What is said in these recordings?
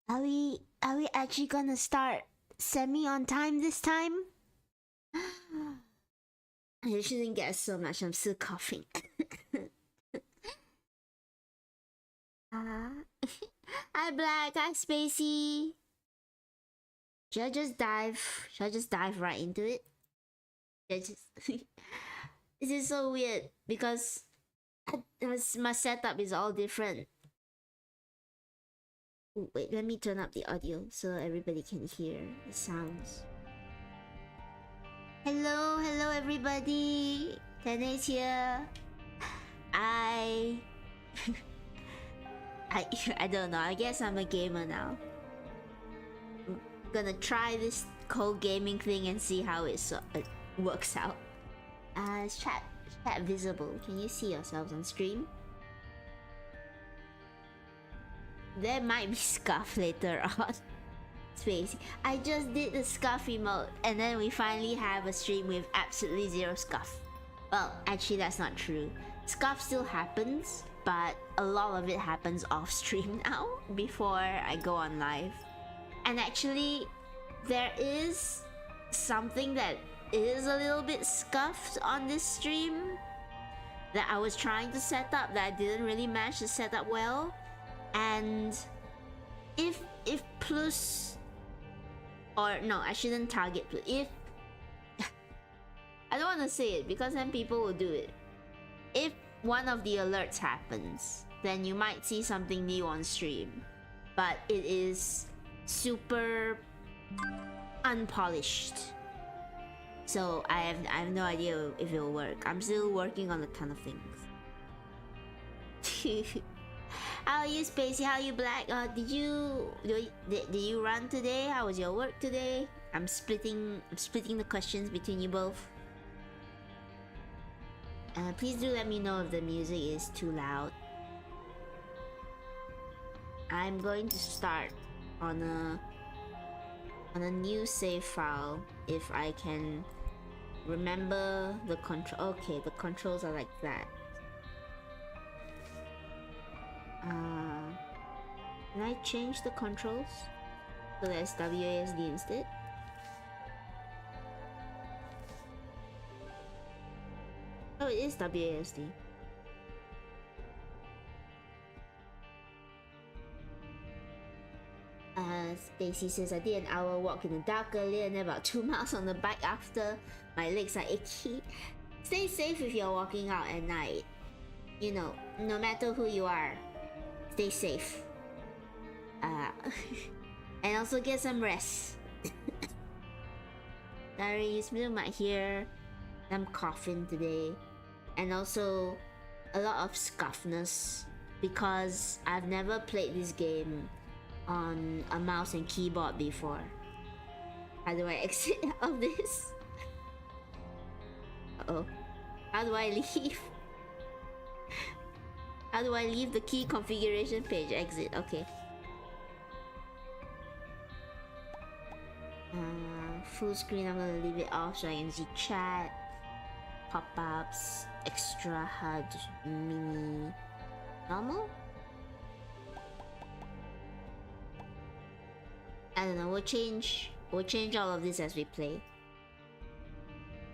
Are we actually gonna start semi on time this time? I shouldn't get so much. I'm still coughing. uh, Hi Black, hi Spacey. Should I just dive? Should I just dive right into it? This is so weird because my setup is all different. Ooh, wait, let me turn up the audio so everybody can hear the sounds. Hello everybody. Tene's here. I don't know. I guess I'm a gamer now. I'm gonna try this whole gaming thing and see how it works out. Is chat visible? Can you see yourselves on stream? There might be scuff later on. Space. I just did the scuff emote and then we finally have a stream with absolutely zero scuff. Well, actually that's not true. Scuff still happens, but a lot of it happens off stream now before I go on live. And actually, there is something that is a little bit scuffed on this stream that I was trying to set up that I didn't really manage to set up well. And if plus, or no, I shouldn't target plus. If I don't want to say it because then people will do it. If one of the alerts happens, then you might see something new on stream, but it is super unpolished. So I have no idea if it will work. I'm still working on a ton of things. How are you, Spacey? How are you, Black? Did you run today? How was your work today? I'm splitting the questions between you both. Please do let me know if the music is too loud. I'm going to start on a new save file if I can remember the control. Okay, the controls are like that. Can I change the controls so that's WASD instead? Oh, it is WASD. Spacey says I did an hour walk in the dark earlier and about 2 miles on the bike after. My legs are achy. Stay safe if you're walking out at night. You know, no matter who you are, stay safe. And also get some rest. Sorry, you still might hear I'm coughing today. And also a lot of scuffness because I've never played this game on a mouse and keyboard before. How do I exit out of this? Uh-oh. How do I leave? How do I leave the key configuration page? Exit, okay. Full screen, I'm gonna leave it off so I can see chat, pop-ups, extra HUD, mini, normal? I don't know, we'll change all of this as we play.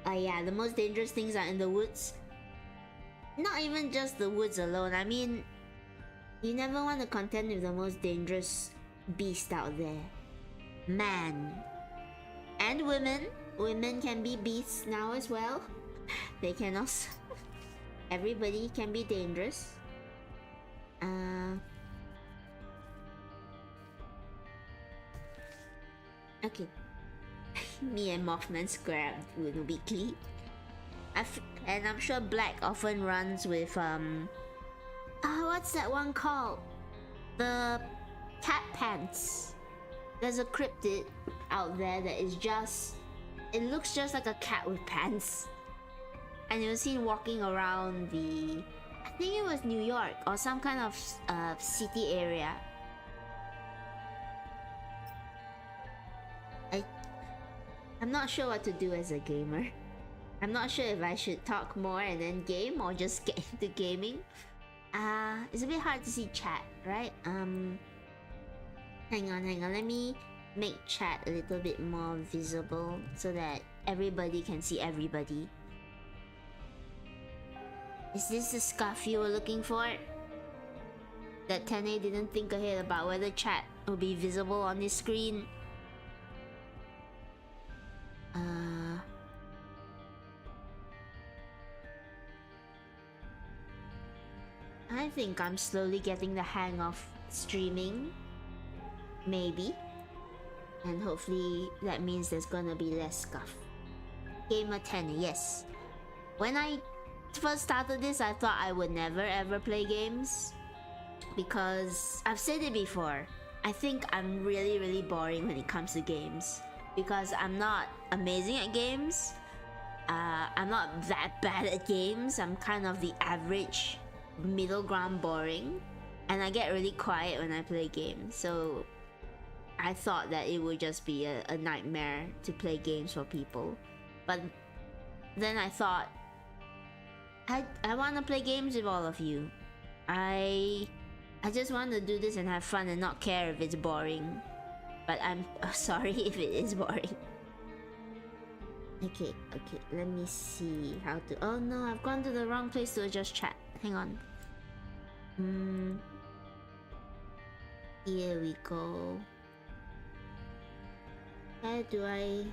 Yeah, the most dangerous things are in the woods. Not even just the woods alone, I mean, you never want to contend with the most dangerous beast out there. Man. And women. Women can be beasts now as well. They can also... Everybody can be dangerous. Okay. Me and Mothman square up weekly. And I'm sure Black often runs with what's that one called? The cat pants. There's a cryptid out there that is just... It looks just like a cat with pants. And you'll see walking around the... I think it was New York or some kind of city area. I'm not sure what to do as a gamer. I'm not sure if I should talk more and then game or just get into gaming. It's a bit hard to see chat, right? Hang on. Let me make chat a little bit more visible so that everybody can see everybody. Is this the scuff you were looking for? That Tene didn't think ahead about whether chat will be visible on this screen. I think I'm slowly getting the hang of streaming. Maybe. And hopefully that means there's gonna be less scuff. Gamer 10, yes. When I first started this, I thought I would never ever play games. Because I've said it before. I think I'm really boring when it comes to games. Because I'm not amazing at games. I'm not that bad at games. I'm kind of the average middle ground boring. And I get really quiet when I play games. So I thought that it would just be a nightmare to play games for people. But then I thought, I want to play games with all of you. I just want to do this and have fun and not care if it's boring. But I'm sorry if it is boring. Okay, let me see how to... Oh no, I've gone to the wrong place to adjust chat. Hang on. Here we go. How do I...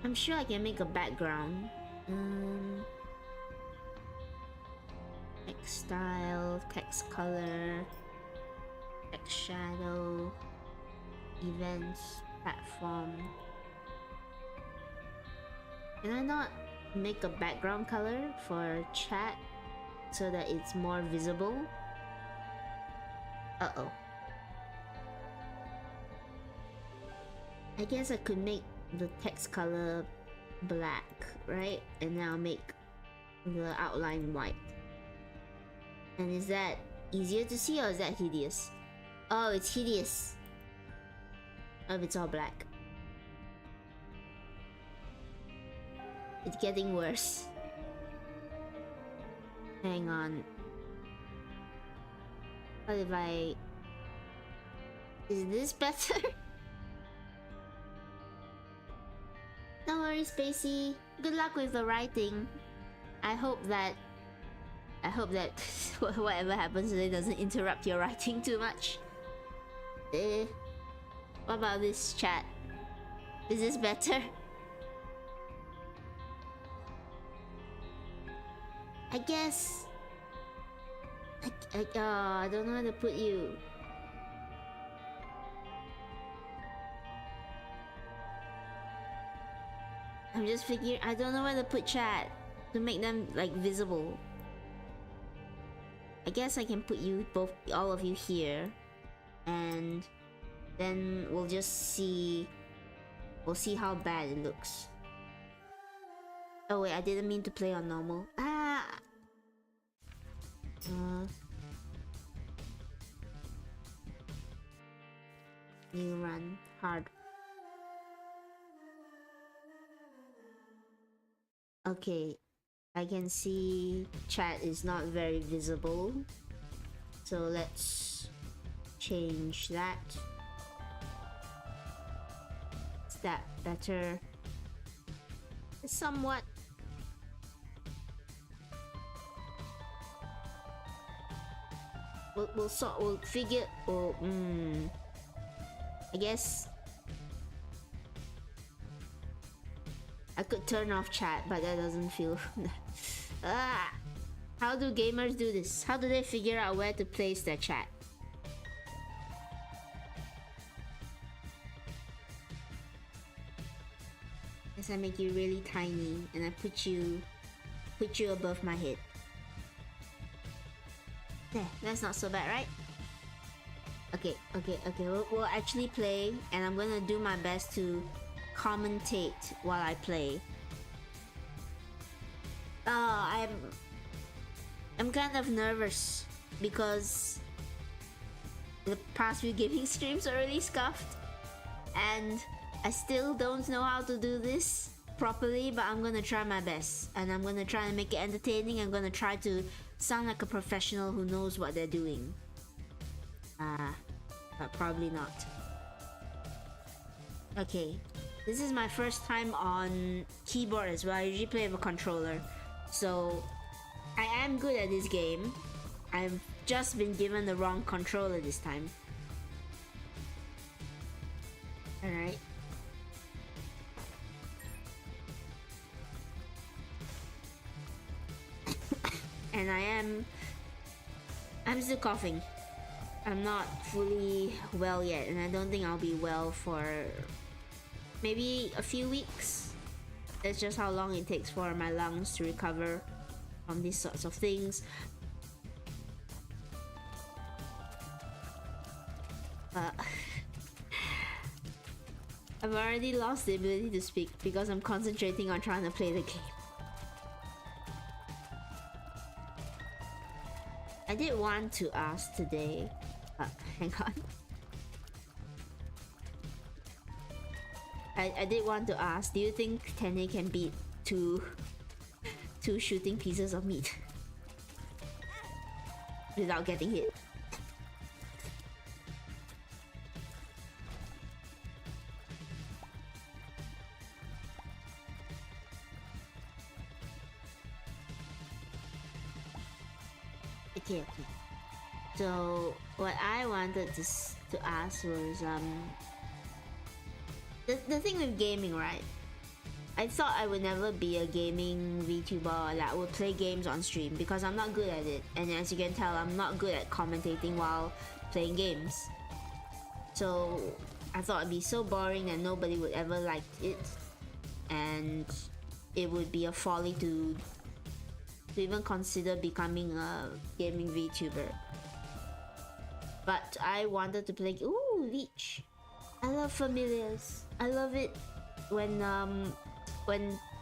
I'm sure I can make a background. Text style, text color, text shadow, events, platform. Can I not make a background color for chat so that it's more visible? Uh-oh. I guess I could make the text color black, right? And then I'll make the outline white. And is that easier to see or is that hideous? Oh, it's hideous. Oh, it's all black. It's getting worse. Hang on. What if I... Is this better? Don't worry, Spacey. Good luck with the writing. I hope that whatever happens today doesn't interrupt your writing too much. What about this chat? Is this better? I guess... I don't know where to put you. I'm just figuring... I don't know where to put chat to make them, like, visible. I guess I can put you both, all of you here, and then we'll just see. We'll see how bad it looks. Oh wait, I didn't mean to play on normal. New run hard. Okay. I can see chat is not very visible, so let's change that. Is that better? Somewhat. We'll figure. I guess I could turn off chat, but that doesn't feel... How do gamers do this? How do they figure out where to place their chat? Guess I make you really tiny and I put you above my head. There, that's not so bad, right? Okay, we'll actually play, and I'm gonna do my best to commentate while I play. I'm kind of nervous because the past few gaming streams are really scuffed, and I still don't know how to do this properly, but I'm gonna try my best, and I'm gonna try and make it entertaining. I'm gonna try to sound like a professional who knows what they're doing. but probably not. Okay, this is my first time on keyboard as well. I usually play with a controller, so I am good at this game. I've just been given the wrong controller this time. Alright. And I'm still coughing. I'm not fully well yet, and I don't think I'll be well for maybe a few weeks. That's just how long it takes for my lungs to recover from these sorts of things. I've already lost the ability to speak because I'm concentrating on trying to play the game. I did want to ask today. Hang on. I did want to ask, do you think Tene can beat two shooting pieces of meat without getting hit? Okay. So what I wanted to ask was the thing with gaming, right? I thought I would never be a gaming VTuber that would play games on stream because I'm not good at it, and as you can tell, I'm not good at commentating while playing games. So I thought it'd be so boring that nobody would ever like it, and it would be a folly to even consider becoming a gaming VTuber. But I wanted to play. Ooh, Leech! I love familiars. I love it when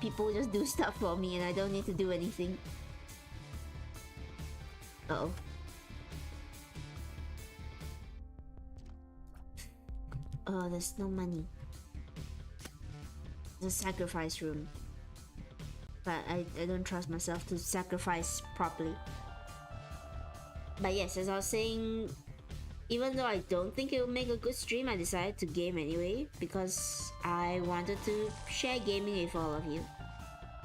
people just do stuff for me and I don't need to do anything. Uh oh. Oh, there's no money. There's a sacrifice room. But I don't trust myself to sacrifice properly. But yes, as I was saying, even though I don't think it will make a good stream, I decided to game anyway because I wanted to share gaming with all of you.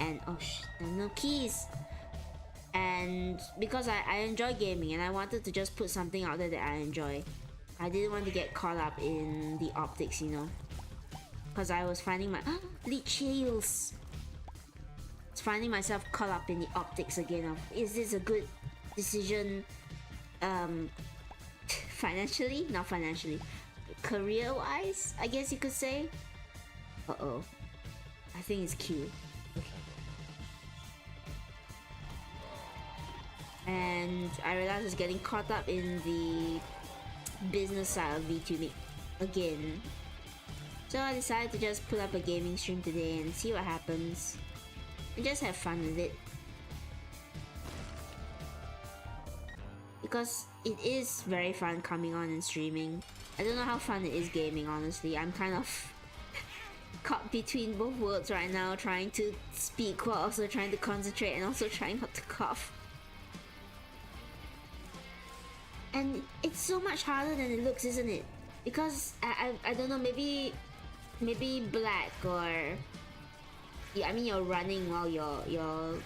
And oh there's no keys. And because I enjoy gaming and I wanted to just put something out there that I enjoy. I didn't want to get caught up in the optics, you know. Because I was finding my leech heals. Finding myself caught up in the optics again of, is this a good decision financially? Not financially, career wise, I guess you could say. Uh-oh, I think it's cute. Okay. And I realized I was getting caught up in the business side of VTubing again, so I decided to just put up a gaming stream today and see what happens. And just have fun with it. Because it is very fun coming on and streaming. I don't know how fun it is gaming, honestly. I'm kind of caught between both worlds right now, trying to speak while also trying to concentrate and also trying not to cough. And it's so much harder than it looks, isn't it? Because I don't know, maybe black or yeah, I mean you're running while you're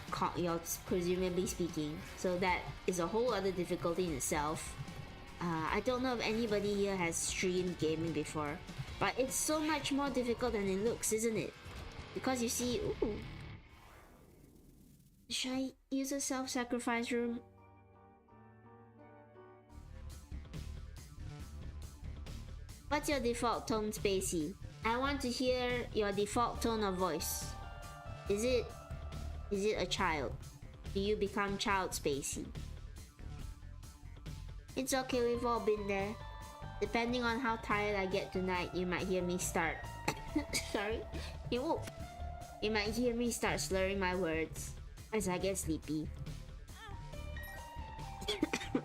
presumably speaking, so that is a whole other difficulty in itself. I don't know if anybody here has streamed gaming before, but it's so much more difficult than it looks, isn't it? Because you see, ooh, should I use a self-sacrifice room? What's your default tone, Spacey? I want to hear your default tone of voice. Is it a child? Do you become child, Spacey? It's okay, we've all been there. Depending on how tired I get tonight, you might hear me start sorry. You might hear me start slurring my words as I get sleepy.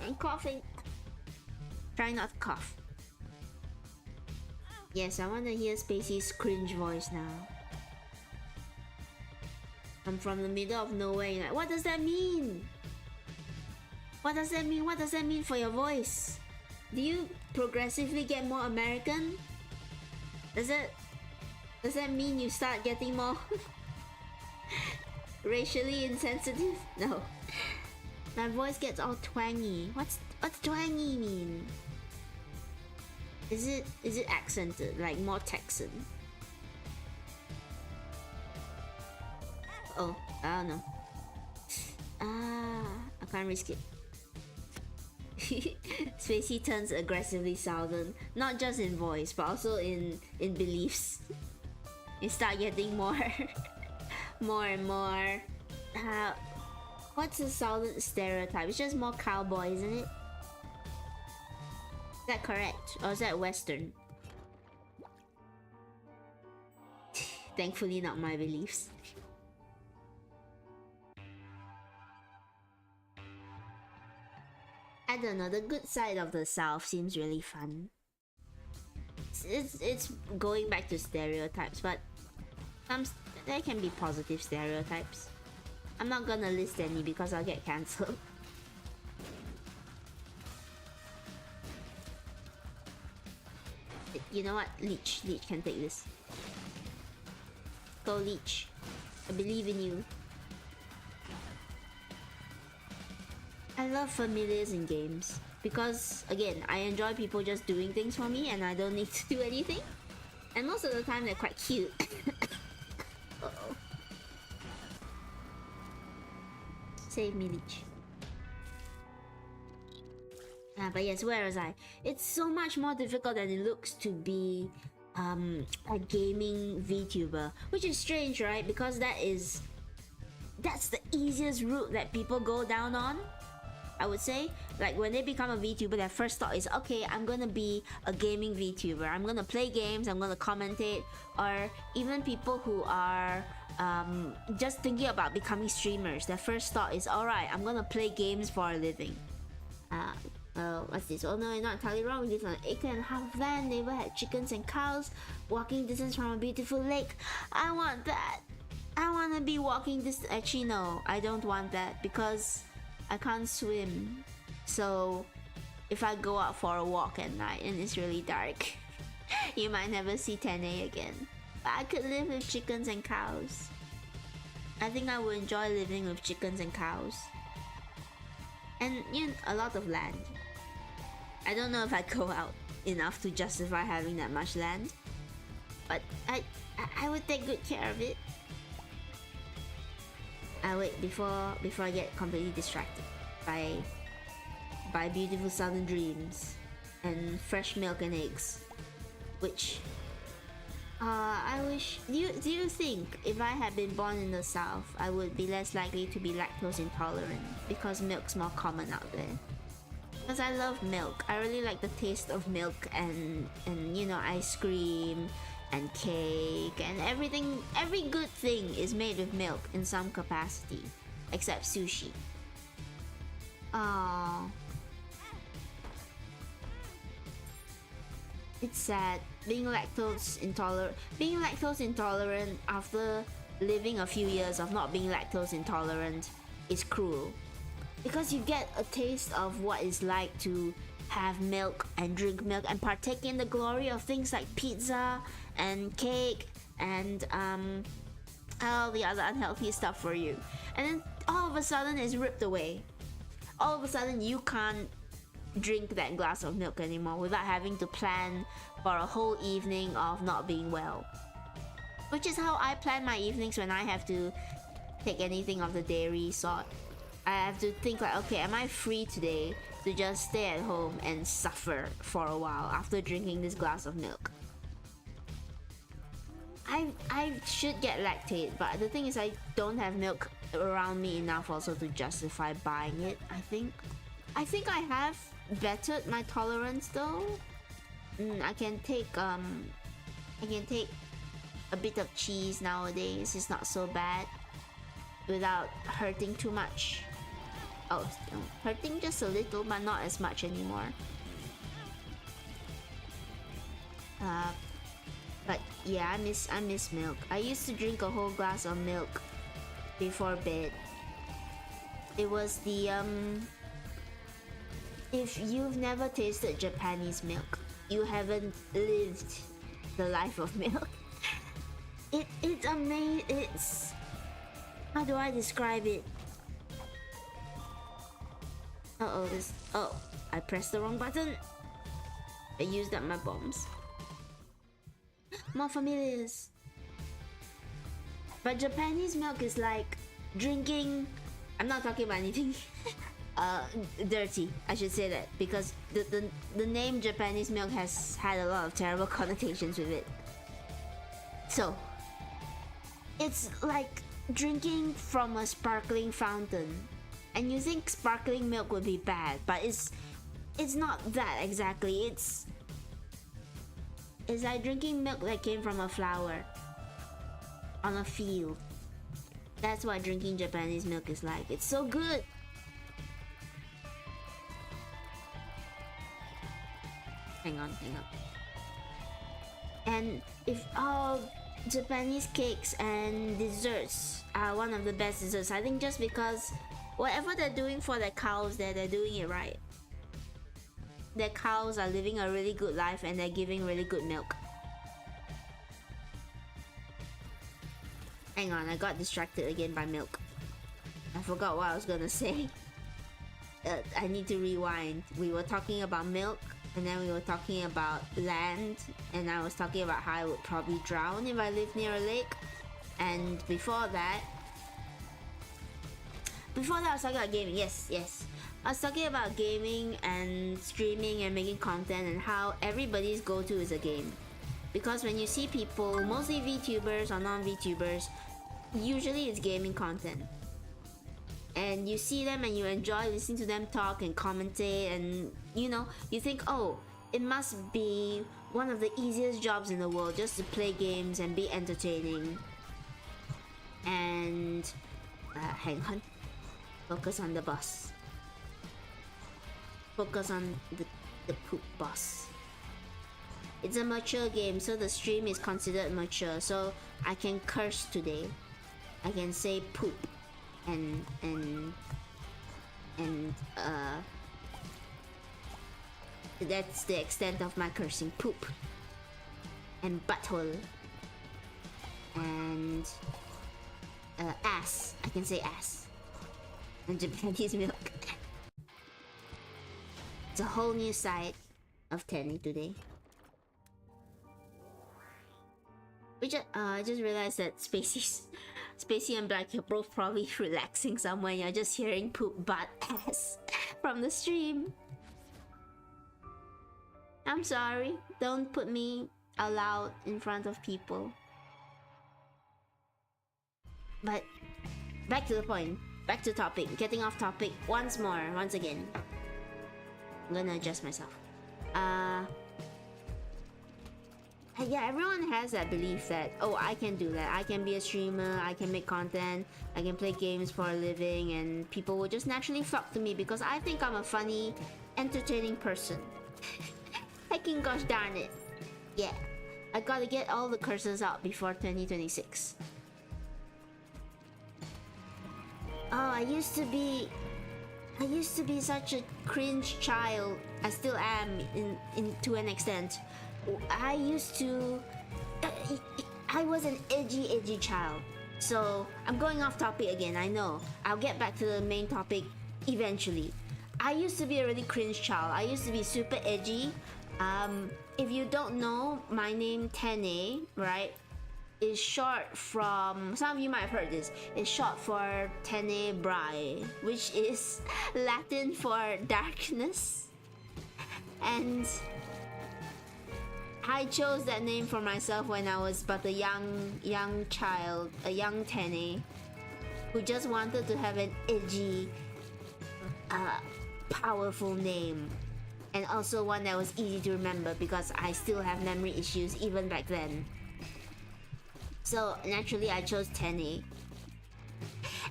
I'm coughing. Try not to cough. Yes, I want to hear Spacey's cringe voice now. I'm from the middle of nowhere. You're like, what does that mean? What does that mean? What does that mean for your voice? Do you progressively get more American? Does that mean you start getting more racially insensitive? No. My voice gets all twangy. What's twangy mean? Is it accented, like more Texan? Oh, I don't know. I can't risk it. Spacey turns aggressively southern, not just in voice, but also in beliefs. You start getting more, more and more. What's a southern stereotype? It's just more cowboy, isn't it? Is that correct, or is that Western? Thankfully, not my beliefs. I don't know, the good side of the South seems really fun. It's going back to stereotypes, but there can be positive stereotypes. I'm not gonna list any because I'll get cancelled. You know what? Leech can take this. Go Leech. I believe in you. I love familiars in games because, again, I enjoy people just doing things for me and I don't need to do anything. And most of the time they're quite cute. Uh-oh. Save me, Leech. But yes, where was I? It's so much more difficult than it looks to be a gaming VTuber, which is strange, right? Because that's the easiest route that people go down on. I would say, like, when they become a VTuber, their first thought is, okay, I'm gonna be a gaming VTuber. I'm gonna play games, I'm gonna commentate, or even people who are just thinking about becoming streamers. Their first thought is, alright, I'm gonna play games for a living. What's this? Oh no, you're not entirely wrong. We live on an acre-and-a-half of land. Neighbor had chickens and cows. Walking distance from a beautiful lake. I want that. I want to be walking this. Actually, no, I don't want that because I can't swim. So if I go out for a walk at night and it's really dark, you might never see 10A again. But I could live with chickens and cows. I think I would enjoy living with chickens and cows. And, you know, a lot of land. I don't know if I go out enough to justify having that much land, but I would take good care of it. Wait, before I get completely distracted by beautiful southern dreams and fresh milk and eggs, which I wish. Do you think if I had been born in the South, I would be less likely to be lactose intolerant because milk's more common out there? Because I love milk. I really like the taste of milk and you know, ice cream and cake and everything. Every good thing is made with milk in some capacity, except sushi. Oh, it's sad being lactose intolerant. Being lactose intolerant after living a few years of not being lactose intolerant is cruel. Because you get a taste of what it's like to have milk and drink milk and partake in the glory of things like pizza and cake and all the other unhealthy stuff for you. And then all of a sudden it's ripped away. All of a sudden you can't drink that glass of milk anymore without having to plan for a whole evening of not being well. Which is how I plan my evenings when I have to take anything of the dairy sort. I have to think like, okay, am I free today to just stay at home and suffer for a while after drinking this glass of milk? I should get lactate, but the thing is I don't have milk around me enough also to justify buying it. I think I have bettered my tolerance though. I can take a bit of cheese nowadays. It's not so bad without hurting too much. Oh, hurting just a little, but not as much anymore. But yeah, I miss milk. I used to drink a whole glass of milk before bed. It was the If you've never tasted Japanese milk, you haven't lived the life of milk. It's amazing. It's, how do I describe it? I pressed the wrong button. I used up my bombs. More familiars. But Japanese milk is like drinking. I'm not talking about anything dirty, I should say that, because the name Japanese milk has had a lot of terrible connotations with it. So it's like drinking from a sparkling fountain, and you think sparkling milk would be bad, but it's not that exactly. It's like drinking milk that came from a flower on a field. That's what drinking Japanese milk is like. It's so good. Hang on. And if Japanese cakes and desserts are one of the best desserts, I think just because whatever they're doing for their cows, they're doing it right. Their cows are living a really good life and they're giving really good milk. Hang on, I got distracted again by milk. I forgot what I was gonna say. I need to rewind. We were talking about milk, and then we were talking about land, and I was talking about how I would probably drown if I lived near a lake. And before that I was talking about gaming. Yes. I was talking about gaming and streaming and making content, and how everybody's go-to is a game. Because when you see people, mostly VTubers or non-VTubers, usually it's gaming content. And you see them and you enjoy listening to them talk and commentate, and you think, oh, it must be one of the easiest jobs in the world just to play games and be entertaining. And hang on, focus on the boss. Focus on the poop boss. It's a mature game, so the stream is considered mature, so I can curse today. I can say poop and that's the extent of my cursing. Poop and butthole and ass. I can say ass and Japanese milk. It's a whole new side of Tenny today. I just realized that Spacey and Black, you're both probably relaxing somewhere. You're just hearing poop, butt, ass from the stream. I'm sorry. Don't put me aloud in front of people. But back to the point. Back to topic. Getting off topic once again. I'm gonna adjust myself. Yeah, everyone has that belief that, oh, I can do that. I can be a streamer, I can make content, I can play games for a living, and people will just naturally flock to me because I think I'm a funny, entertaining person. Heckin' gosh darn it. Yeah, I gotta get all the curses out before 2026. Oh, I used to be such a cringe child. I still am to an extent. I was an edgy child. So I'm going off topic again, I know. I'll get back to the main topic eventually. I used to be a really cringe child. I used to be super edgy. If you don't know, my name Tene, right, is short from, some of you might have heard this, it's short for Tenebrae, which is Latin for darkness. And I chose that name for myself when I was but a young child, a young Tene, who just wanted to have an edgy, powerful name, and also one that was easy to remember because I still have memory issues even back then. So naturally I chose Tene.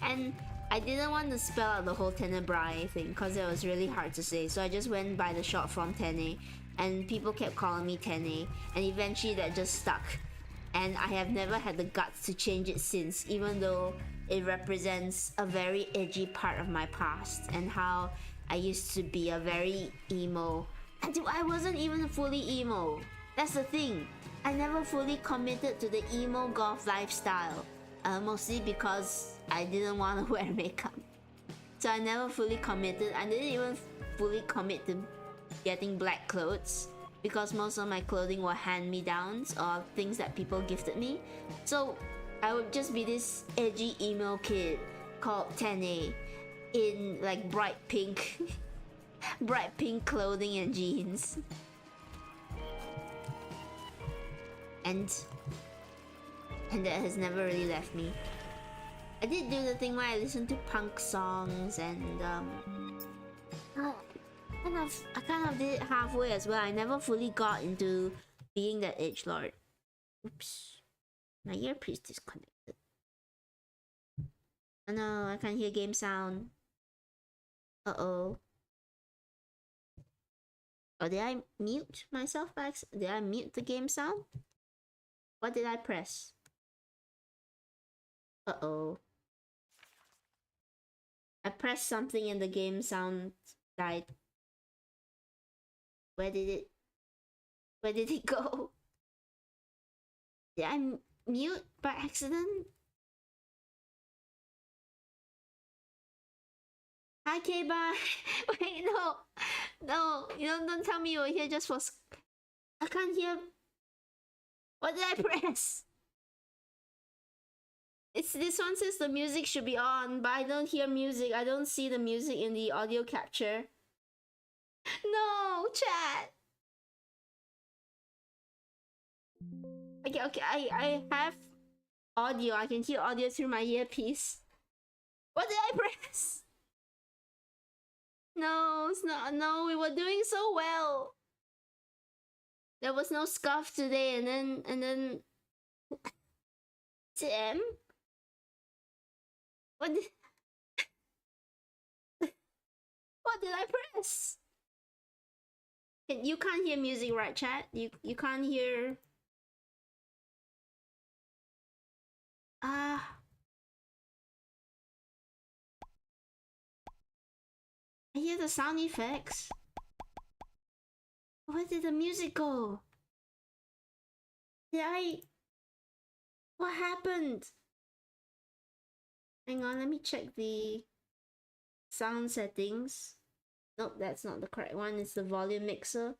And I didn't want to spell out the whole Tenebrae thing because it was really hard to say, so I just went by the short form Tene. And people kept calling me Tene, and eventually that just stuck. And I have never had the guts to change it since, even though it represents a very edgy part of my past and how I used to be a very emo. And I wasn't even fully emo. That's the thing. I never fully committed to the emo goth lifestyle. Mostly because I didn't want to wear makeup. So I never fully committed. I didn't even fully commit to getting black clothes because most of my clothing were hand-me-downs or things that people gifted me. So I would just be this edgy emo kid called 10A in like bright pink bright pink clothing and jeans. And that has never really left me. I did do the thing where I listened to punk songs and I kind of did it halfway as well. I never fully got into being that edgelord. Oops. My earpiece disconnected. Oh no, I can't hear game sound. Uh-oh. Oh, did I mute myself by accident? Did I mute the game sound? What did I press? Uh-oh. I pressed something and the game sound died. Where did it go? Did I mute by accident? Hi, K-Bye. Wait, no, you don't tell me you were here just for. I can't hear. What did I press? It's this one says the music should be on, but I don't hear music. I don't see the music in the audio capture. No, chat. Okay, I have audio. I can hear audio through my earpiece. What did I press? No, it's not. No, we were doing so well. There was no scuff today, and then Tim. What did what did I press? You can't hear music, right, chat? You can't hear. I hear the sound effects. Where did the music go? What happened? Hang on, let me check the sound settings. Nope, that's not the correct one. It's the volume mixer.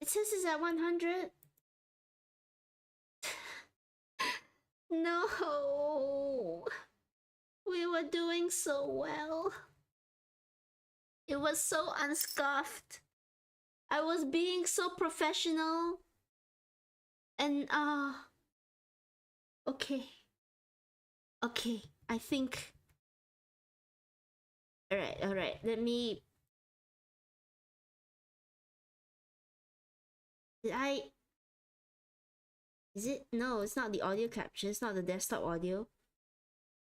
It says it's at 100. No. We were doing so well. It was so unscuffed. I was being so professional. And okay. Okay, I think. Alright. Let me. Is it? No, it's not the audio capture. It's not the desktop audio.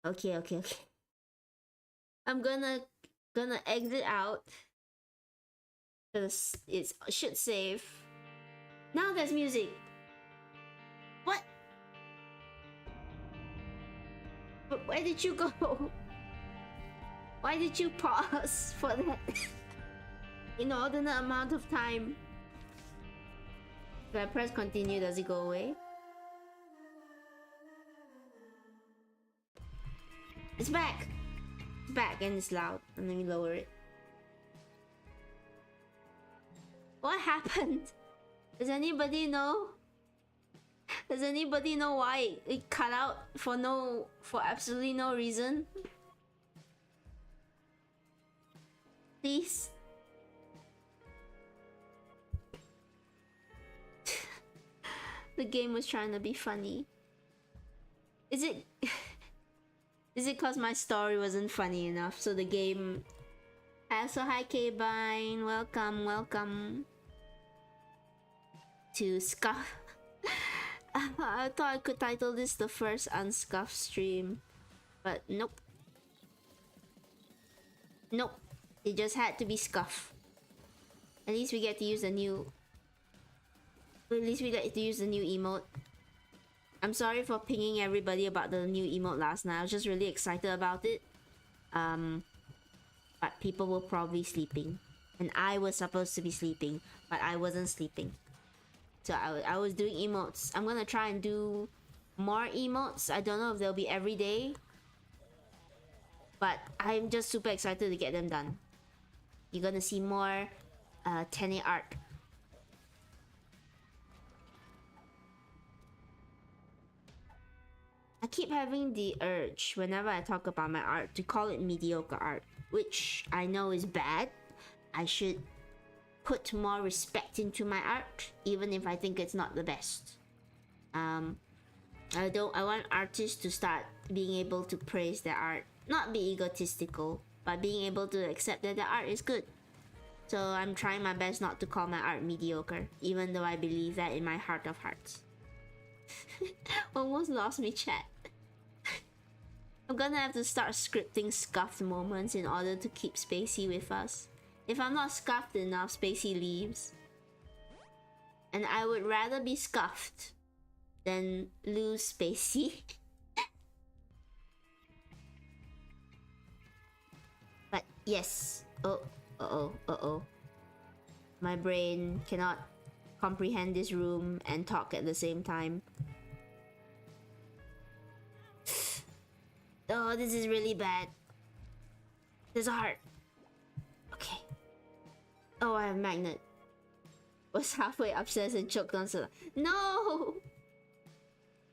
Okay. I'm gonna exit out because it should save. Now there's music. What? But where did you go? Why did you pause for that inordinate amount of time? If I press continue, does it go away? It's back! Back and it's loud. And let me lower it. What happened? Does anybody know? Does anybody know why it cut out for absolutely no reason? Please? The game was trying to be funny. Is it because my story wasn't funny enough, so the game... So hi K-Bine, welcome to Scuff. I thought I could title this the first unscuffed stream, but nope. Nope, it just had to be Scuff. At least we get to use the new... At least we get to use the new emote. I'm sorry for pinging everybody about the new emote last night. I was just really excited about it. But people were probably sleeping. And I was supposed to be sleeping, but I wasn't sleeping. So I was doing emotes. I'm gonna try and do more emotes. I don't know if they'll be every day. But I'm just super excited to get them done. You're gonna see more 10A art. I keep having the urge whenever I talk about my art to call it mediocre art, which I know is bad. I should put more respect into my art, even if I think it's not the best. I want artists to start being able to praise their art, not be egotistical, but being able to accept that the art is good. So I'm trying my best not to call my art mediocre, even though I believe that in my heart of hearts. Almost lost me, chat. I'm gonna have to start scripting scuffed moments in order to keep Spacey with us. If I'm not scuffed enough, Spacey leaves. And I would rather be scuffed than lose Spacey. But yes. Uh-oh. My brain cannot comprehend this room and talk at the same time. Oh, this is really bad. There's a heart. Okay. Oh, I have a magnet. Was halfway upstairs and choked on some. No!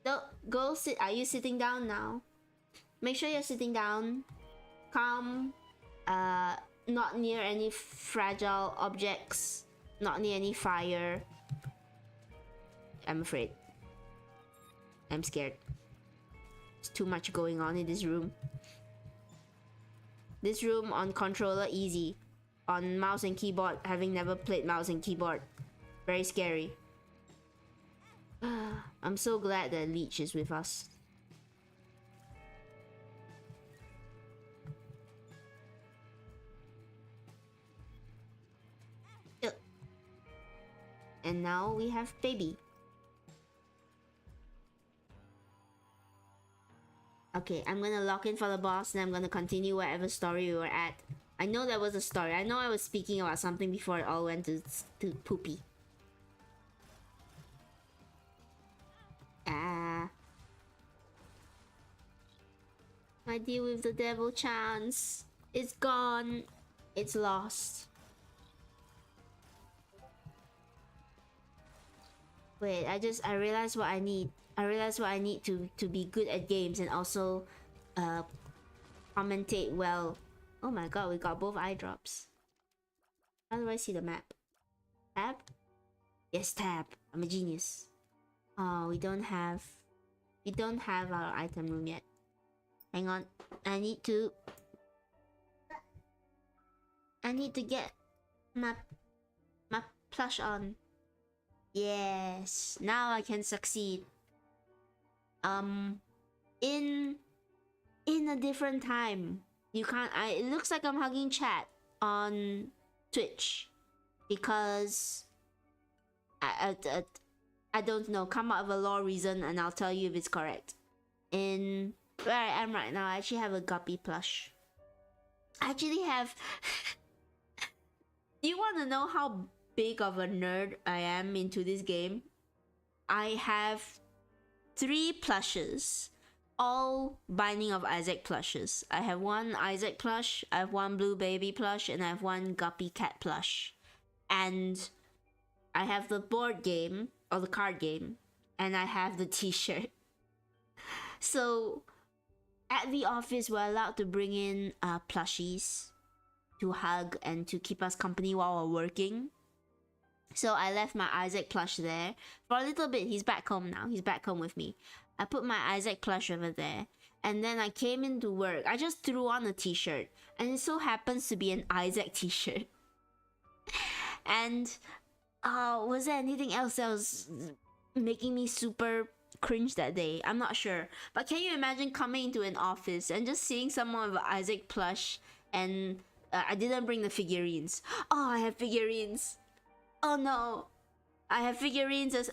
Don't go sit. Are you sitting down now? Make sure you're sitting down. Calm. Not near any fragile objects. Not near any fire. I'm afraid. I'm scared. There's too much going on in this room. This room on controller easy. On mouse and keyboard, having never played mouse and keyboard. Very scary. I'm so glad that Leech is with us. And now we have baby. Okay, I'm gonna lock in for the boss and I'm gonna continue whatever story we were at. I know there was a story. I know I was speaking about something before it all went to poopy. I deal with the devil chance. It's gone. It's lost. Wait, I realized what I need. I realized what I need to be good at games and also commentate well. Oh my god, we got both eye drops. How do I see the map? Tab? Yes, tab. I'm a genius. Oh, we don't have our item room yet. Hang on. I need to get my plush on. Yes, now I can succeed. In a different time. You can't. It looks like I'm hugging chat on Twitch because I don't know. Come up with a law reason and I'll tell you if it's correct. In where I am right now, I actually have a guppy plush. I actually have. Do you want to know how big of a nerd I am into this game? I have 3 plushes. All Binding of Isaac plushes. I have 1 Isaac plush, I have 1 Blue Baby plush, and I have 1 Guppy Cat plush. And I have the board game, or the card game, and I have the t-shirt. So, at the office, we're allowed to bring in plushies to hug and to keep us company while we're working. So I left my Isaac plush there for a little bit. He's back home now. He's back home with me. I put my Isaac plush over there. And then I came into work. I just threw on a t-shirt. And it so happens to be an Isaac t-shirt. And was there anything else that was making me super cringe that day? I'm not sure. But can you imagine coming into an office and just seeing someone with an Isaac plush and I didn't bring the figurines. Oh, I have figurines. Oh no. I have figurines as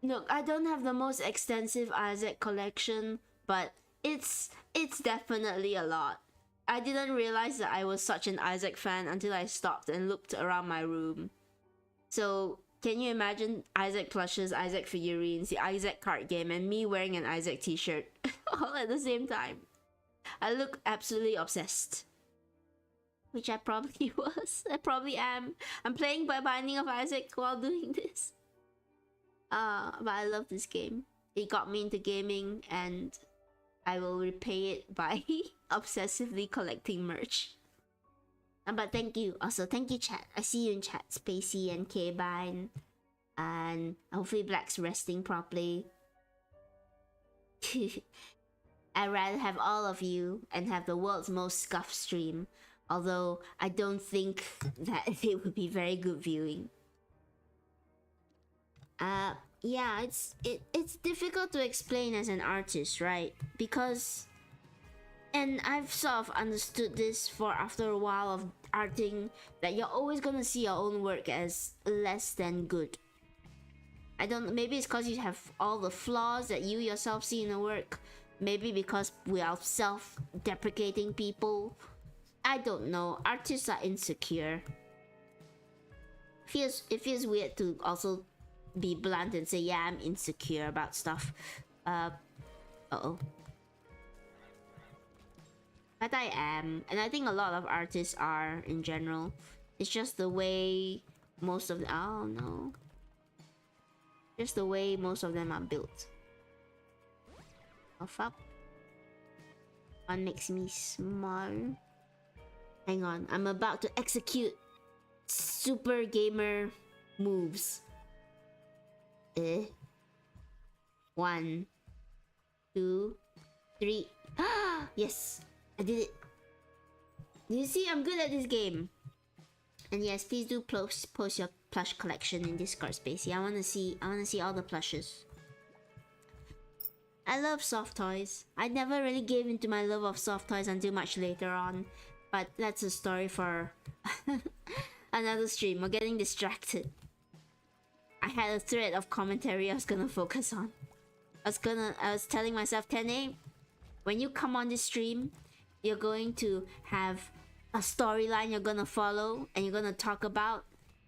Look, I don't have the most extensive Isaac collection, but it's definitely a lot. I didn't realize that I was such an Isaac fan until I stopped and looked around my room. So, can you imagine Isaac plushes, Isaac figurines, the Isaac card game, and me wearing an Isaac t-shirt all at the same time? I look absolutely obsessed. Which I probably was. I probably am. I'm playing by Binding of Isaac while doing this. But I love this game. It got me into gaming, and I will repay it by obsessively collecting merch. But thank you. Also, thank you, chat. I see you in chat. Spacey and K-Bine. And hopefully Black's resting properly. I'd rather have all of you and have the world's most scuffed stream. Although, I don't think that it would be very good viewing. Yeah, it's difficult to explain as an artist, right? Because, and I've sort of understood this for after a while of arting, that you're always gonna see your own work as less than good. I don't, maybe it's because you have all the flaws that you yourself see in the work. Maybe because we are self-deprecating people. I don't know. Artists are insecure. It feels weird to also be blunt and say, yeah, I'm insecure about stuff. Uh-oh. But I am, and I think a lot of artists are in general. It's just the way most of them, oh no. Just the way most of them are built. Oh fuck. One makes me small. Hang on, I'm about to execute super gamer moves. 1, 2, 3. Yes, I did it. You see, I'm good at this game. And yes, please do post your plush collection in Discord, Spacey. I wanna see all the plushes. I love soft toys. I never really gave into my love of soft toys until much later on, but that's a story for another stream. We're getting distracted. I had a thread of commentary I was gonna focus on. I was telling myself, Tene, when you come on this stream, you're going to have a storyline you're gonna follow and you're gonna talk about,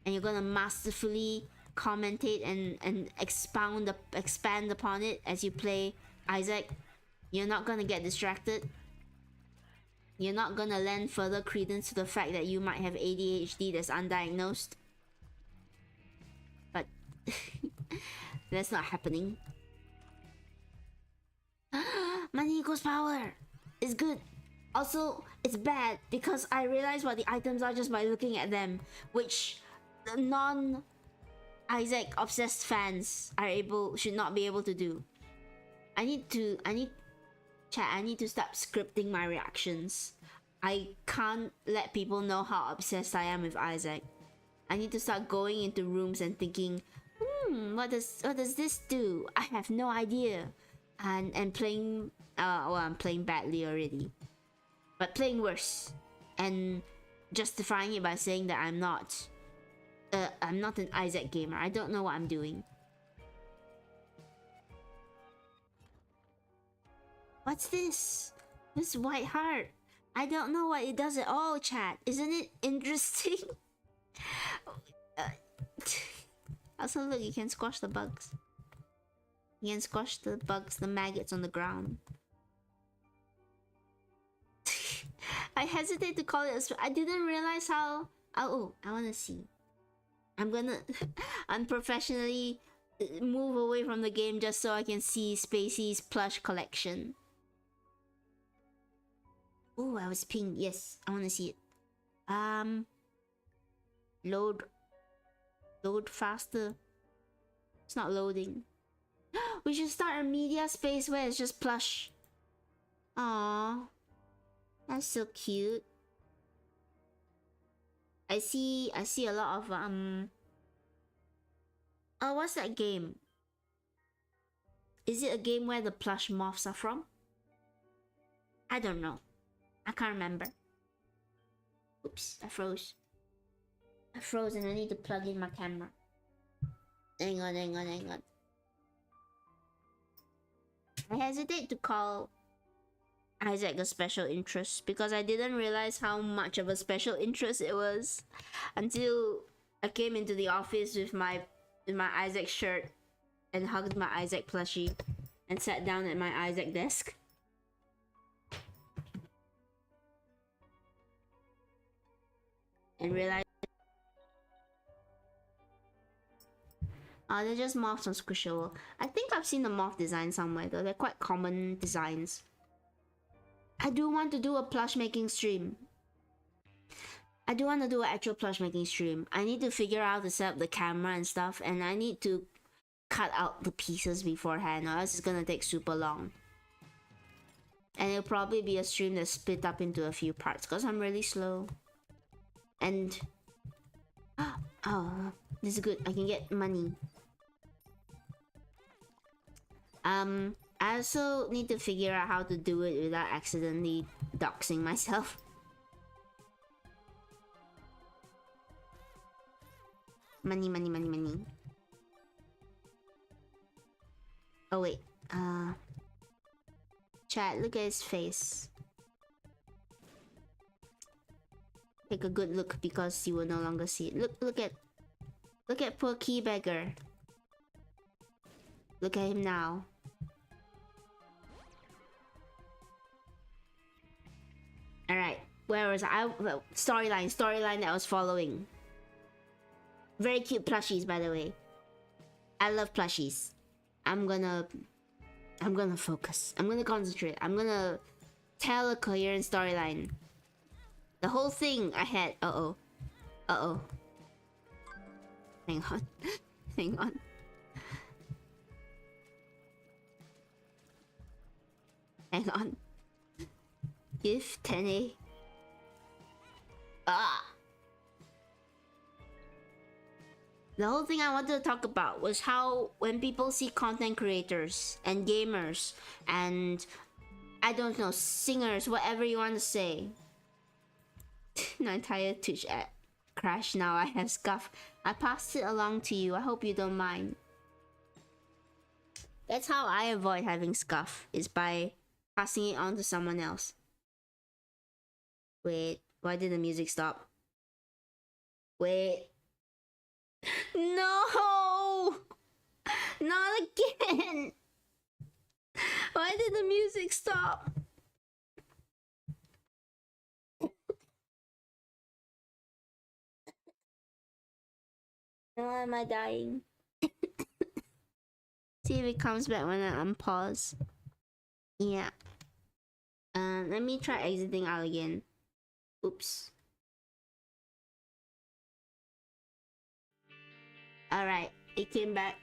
and you're gonna masterfully commentate and expand upon it as you play Isaac. You're not gonna get distracted. You're not gonna lend further credence to the fact that you might have ADHD that's undiagnosed. But that's not happening. Money equals power. It's good. Also, it's bad because I realize what the items are just by looking at them, which the non-Isaac obsessed fans should not be able to do. I need to stop scripting my reactions. I can't let people know how obsessed I am with Isaac. I need to start going into rooms and thinking, what does this do? I have no idea. And playing, well, I'm playing badly already, but playing worse, and justifying it by saying that I'm not an Isaac gamer. I don't know what I'm doing. What's this? This white heart. I don't know what it does at all, chat. Isn't it interesting? Also, look, you can squash the bugs. You can squash the bugs, the maggots on the ground. I hesitate to call it I didn't realize how... Oh, I want to see. I'm gonna unprofessionally move away from the game just so I can see Spacey's plush collection. Oh, I was pinged. Yes, I want to see it. Load faster. It's not loading. We should start a media space where it's just plush. Aww. That's so cute. I see a lot of oh, what's that game? Is it a game where the plush moths are from? I don't know. I can't remember. Oops, I froze. I froze and I need to plug in my camera. Hang on. I hesitate to call Isaac a special interest because I didn't realize how much of a special interest it was until I came into the office with my Isaac shirt and hugged my Isaac plushie and sat down at my Isaac desk. And realized, oh, they're just moths on Squishable. I think I've seen the moth design somewhere though. They're quite common designs. I do want to do a plush making stream. I do want to do an actual plush making stream. I need to figure out how to set up the camera and stuff, and I need to cut out the pieces beforehand, or else it's gonna take super long. And it'll probably be a stream that's split up into a few parts because I'm really slow. And oh, this is good. I can get money. I also need to figure out how to do it without accidentally doxing myself. Money, money, money, money. Oh wait, chat, look at his face. Take a good look because you will no longer see it. Look at poor key beggar. Look at him now. Alright, where was I? Storyline that I was following. Very cute plushies, by the way. I love plushies. I'm gonna focus. I'm gonna concentrate. I'm gonna tell a coherent storyline. The whole thing I had. Uh-oh. Uh-oh. Hang on. Hang on. Hang on. Give 10A. Ah! The whole thing I wanted to talk about was how when people see content creators and gamers and I don't know, singers, whatever you want to say. My entire Twitch app crashed. Now I have scuff. I passed it along to you. I hope you don't mind. That's how I avoid having scuff, is by passing it on to someone else. Wait, why did the music stop? Wait. No! Not again! Why did the music stop? Why am I dying? See if it comes back when I unpause. Yeah. Let me try exiting out again. Oops. Alright, it came back.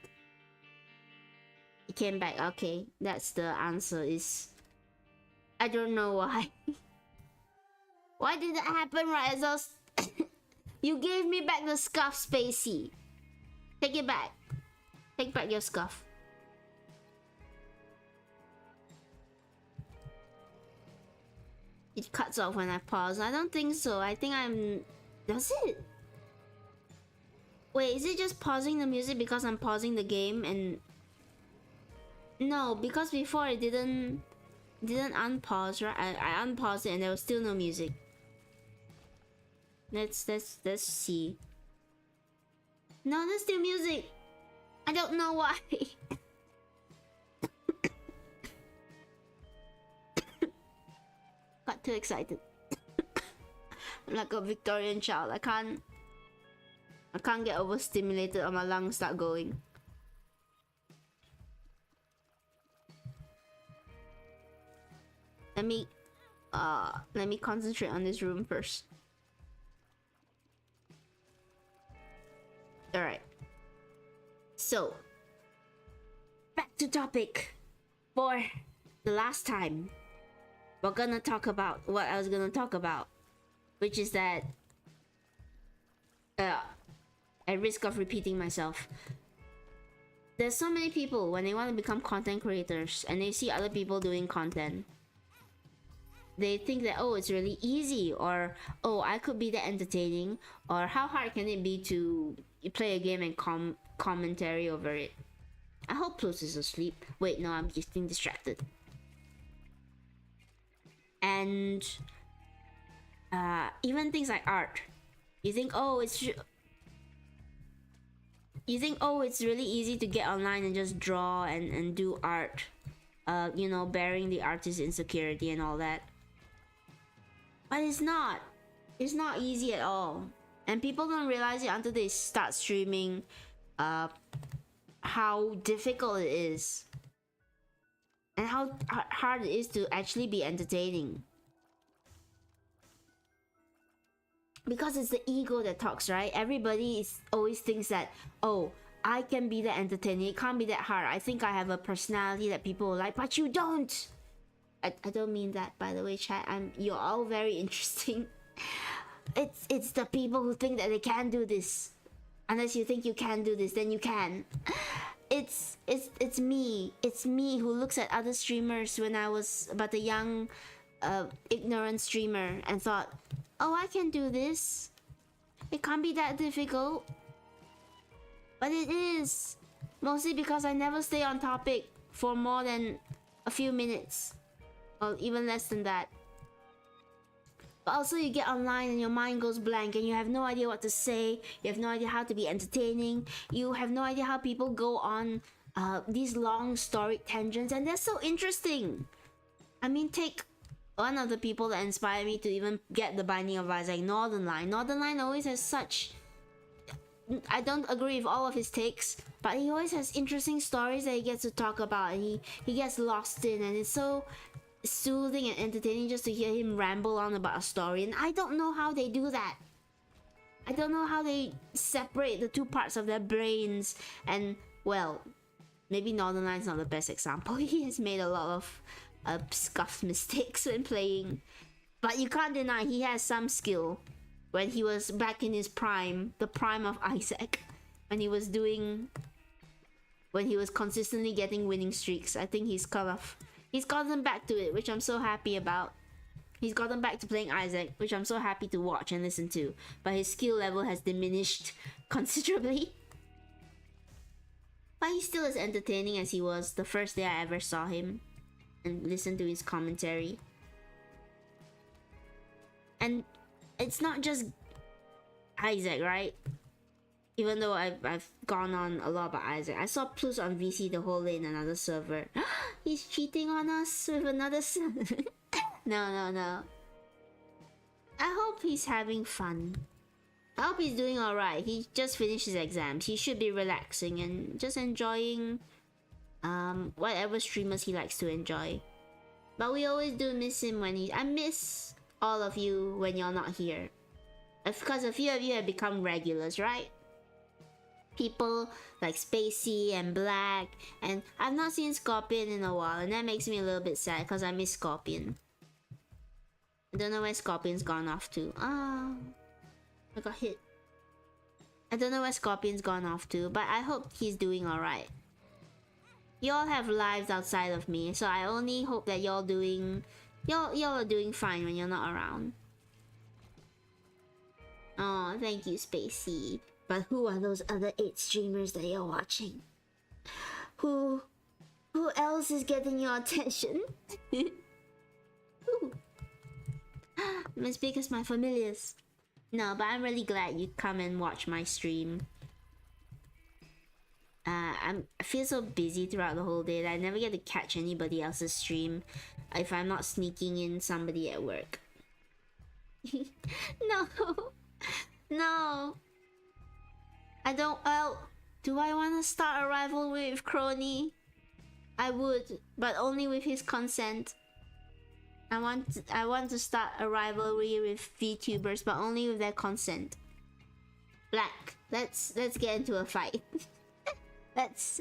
It came back, okay. That's the answer is... I don't know why. Why did that happen right as I was... You gave me back the scuff, Spacey. Take it back. Take back your scuff. It cuts off when I pause. I don't think so. I think I'm... Does it? Wait, is it just pausing the music because I'm pausing the game and... No, because before it didn't unpause, right? I unpaused it and there was still no music. Let's see. No, there's still music. I don't know why. Got too excited. I'm like a Victorian child. I can't get overstimulated or my lungs start going. Let me concentrate on this room first. Alright. So, back to topic. For the last time, we're gonna talk about what I was gonna talk about, which is that, at risk of repeating myself, there's so many people when they want to become content creators and they see other people doing content, they think that, oh, it's really easy, or oh, I could be that entertaining, or how hard can it be to play a game and commentary over it. I hope Plus is asleep. Wait, no, I'm just being distracted. And even things like art. You think, oh, it's really easy to get online and just draw and do art. You know, bearing the artist's insecurity and all that. But it's not. It's not easy at all. And people don't realize it until they start streaming how difficult it is. And how hard it is to actually be entertaining. Because it's the ego that talks, right? Everybody always thinks that, oh, I can be that entertaining. It can't be that hard. I think I have a personality that people will like, but you don't. I don't mean that, by the way, chat. You're all very interesting. It's the people who think that they can do this. Unless you think you can do this, then you can. It's me. It's me who looks at other streamers when I was but a young, ignorant streamer and thought, oh, I can do this. It can't be that difficult. But it is. Mostly because I never stay on topic for more than a few minutes. Or even less than that. But also you get online and your mind goes blank and you have no idea what to say. You have no idea how to be entertaining. You have no idea how people go on these long storied tangents, and they're so interesting. I mean, take one of the people that inspired me to even get the Binding of Isaac, Northern Line. Northern Line always has such... I don't agree with all of his takes, but he always has interesting stories that he gets to talk about, and he gets lost in, and it's so soothing and entertaining just to hear him ramble on about a story. And I don't know how they do that. I don't know how they separate the two parts of their brains. And well, maybe Northern Line's not the best example. He has made a lot of scuffed mistakes when playing, but you can't deny he has some skill. When he was back in his prime, the prime of Isaac, when he was consistently getting winning streaks, I think he's gotten back to it, which I'm so happy about. He's gotten back to playing Isaac, which I'm so happy to watch and listen to, but his skill level has diminished considerably. But he's still as entertaining as he was the first day I ever saw him and listened to his commentary. And it's not just Isaac, right? Even though I've gone on a lot about Isaac. I saw Plus on VC the whole day in another server. He's cheating on us with another server. No. I hope he's having fun. I hope he's doing alright. He just finished his exams. He should be relaxing and just enjoying whatever streamers he likes to enjoy. But we always do miss him when I miss all of you when you're not here. Because a few of you have become regulars, right? People like Spacey and Black, and I've not seen Scorpion in a while, and that makes me a little bit sad because I miss Scorpion. I don't know where Scorpion's gone off to. Ah, I got hit. I don't know where Scorpion's gone off to, but I hope he's doing alright. You all have lives outside of me, so I only hope that y'all are doing fine when you're not around. Oh, thank you, Spacey. But who are those other 8 streamers that you're watching? Who else is getting your attention? Must be because my familiars. No, but I'm really glad you come and watch my stream. I feel so busy throughout the whole day that I never get to catch anybody else's stream if I'm not sneaking in somebody at work. No. I don't. Well, do I want to start a rivalry with Crony? I would, but only with his consent. I want to start a rivalry with VTubers, but only with their consent. Black, let's get into a fight. Let's.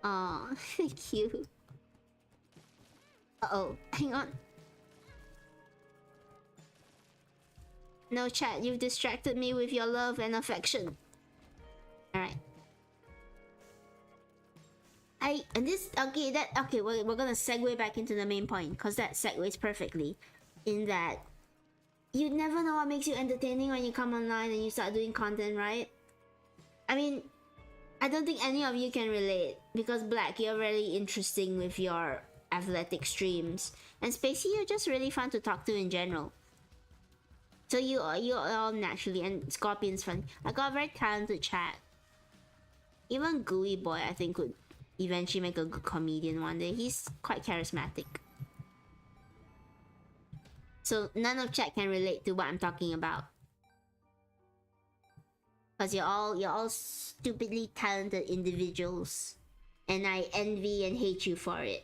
Aw, thank you. Uh-oh, hang on. No, chat, you've distracted me with your love and affection. Alright. We're gonna segue back into the main point, because that segues perfectly. In that, you never know what makes you entertaining when you come online and you start doing content, right? I mean, I don't think any of you can relate because Black, you're really interesting with your athletic streams, and Spacey, you're just really fun to talk to in general. So you all naturally, and Scorpion's fun. I got a very talented chat. Even Gooey Boy, I think, would eventually make a good comedian one day. He's quite charismatic. So none of chat can relate to what I'm talking about. Because you're all stupidly talented individuals. And I envy and hate you for it.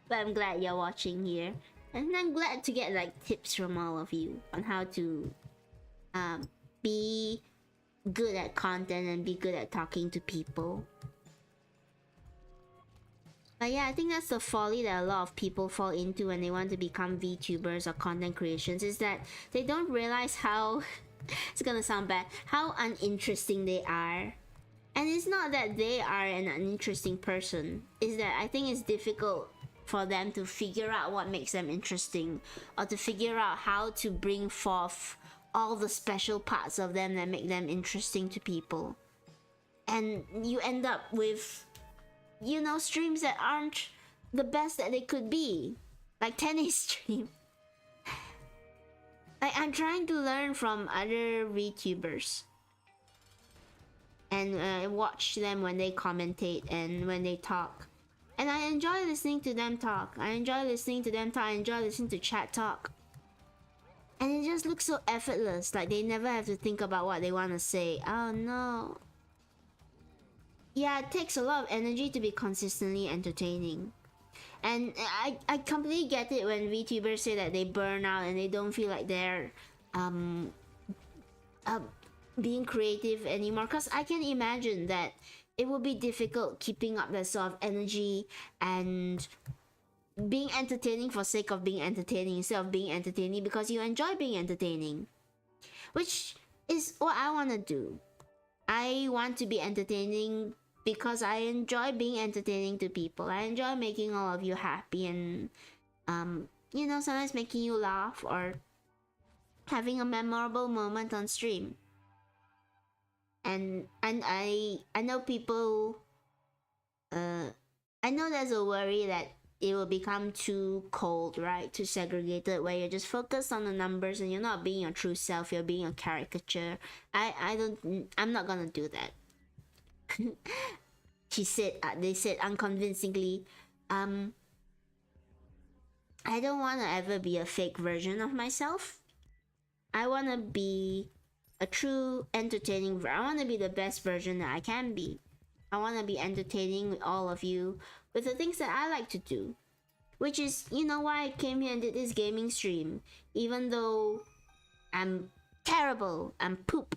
But I'm glad you're watching here. And I'm glad to get like tips from all of you on how to be good at content and be good at talking to people. But yeah, I think that's the folly that a lot of people fall into when they want to become VTubers or content creations, is that they don't realize how it's gonna sound bad, how uninteresting they are. And it's not that they are an uninteresting person, it's that I think it's difficult for them to figure out what makes them interesting, or to figure out how to bring forth all the special parts of them that make them interesting to people. And you end up with, you know, streams that aren't the best that they could be. Like 10A stream. I'm trying to learn from other VTubers. And watch them when they commentate and when they talk. And I enjoy listening to them talk. I enjoy listening to chat talk. And it just looks so effortless, like they never have to think about what they want to say. Oh no. Yeah, it takes a lot of energy to be consistently entertaining. And I completely get it when VTubers say that they burn out and they don't feel like they're being creative anymore. Because I can imagine that it would be difficult keeping up that sort of energy and being entertaining for sake of being entertaining instead of being entertaining because you enjoy being entertaining. Which is what I want to do. I want to be entertaining because I enjoy being entertaining to people. I enjoy making all of you happy and, you know, sometimes making you laugh or having a memorable moment on stream. And I know people, I know there's a worry that it will become too cold, right? Too segregated, where you're just focused on the numbers and you're not being your true self, you're being a caricature. I'm not gonna do that. They said unconvincingly, I don't want to ever be a fake version of myself. I want to be a true entertaining I want to be the best version that I can be. I want to be entertaining with all of you with the things that I like to do, which is, you know, why I came here and did this gaming stream. Even though I'm terrible, I'm poop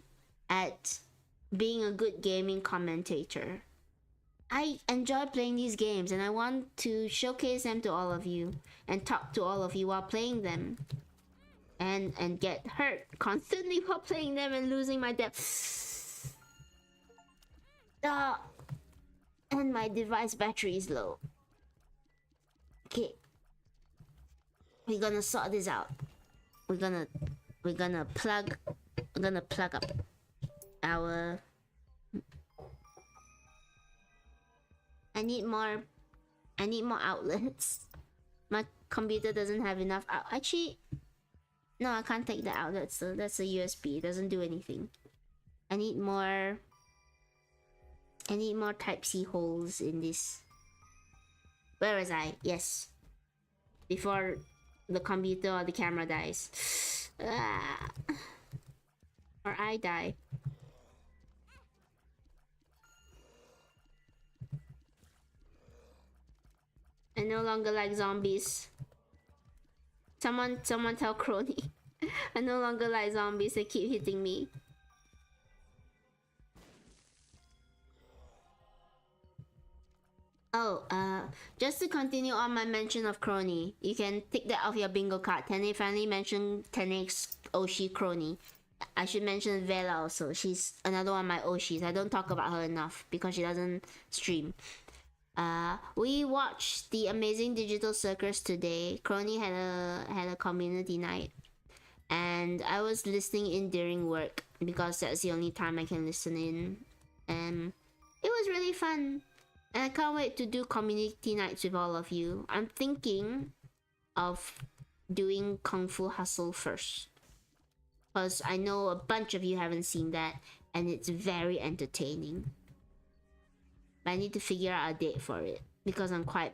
at being a good gaming commentator, I enjoy playing these games and I want to showcase them to all of you and talk to all of you while playing them. And get hurt constantly while playing them and losing my depth. And my device battery is low. Okay. We're gonna sort this out. We're gonna plug up our... I need more outlets. My computer doesn't have enough actually, no, I can't take the outlet, so that's a USB. It doesn't do anything. I need more Type-C holes in this. Where was I? Yes. Before the computer or the camera dies. Or I die. I no longer like zombies. Someone tell Crony. I no longer like zombies, they keep hitting me. Oh, just to continue on my mention of Crony, you can take that off your bingo card. Tene finally mentioned Tene's Oshi Crony. I should mention Vela also. She's another one of my Oshis. I don't talk about her enough because she doesn't stream. We watched the Amazing Digital Circus today. Crony had a community night, and I was listening in during work because that's the only time I can listen in. And It was really fun. And I can't wait to do community nights with all of you. I'm thinking of doing Kung Fu Hustle first. Because I know a bunch of you haven't seen that, and it's very entertaining. But I need to figure out a date for it. Because I'm quite...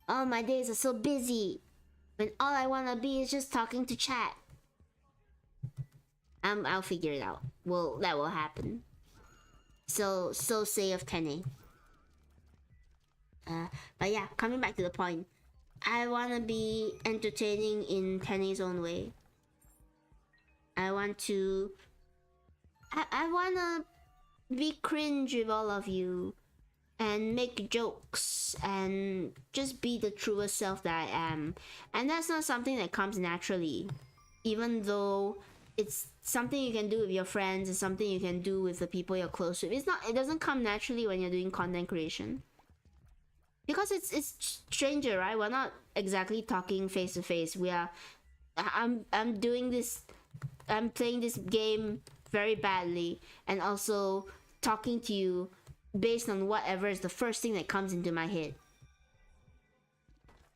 Oh, my days are so busy. When all I want to be is just talking to chat. I'll figure it out. Well, that will happen. So say of Tene. But yeah, coming back to the point. I want to be entertaining in Tene's own way. I want to... I want to be cringe with all of you. And make jokes. And just be the truest self that I am. And that's not something that comes naturally. Even though it's something you can do with your friends. It's something you can do with the people you're close with. It doesn't come naturally when you're doing content creation. Because it's stranger, right? We're not exactly talking face to face. I'm doing this. I'm playing this game very badly, and also talking to you based on whatever is the first thing that comes into my head.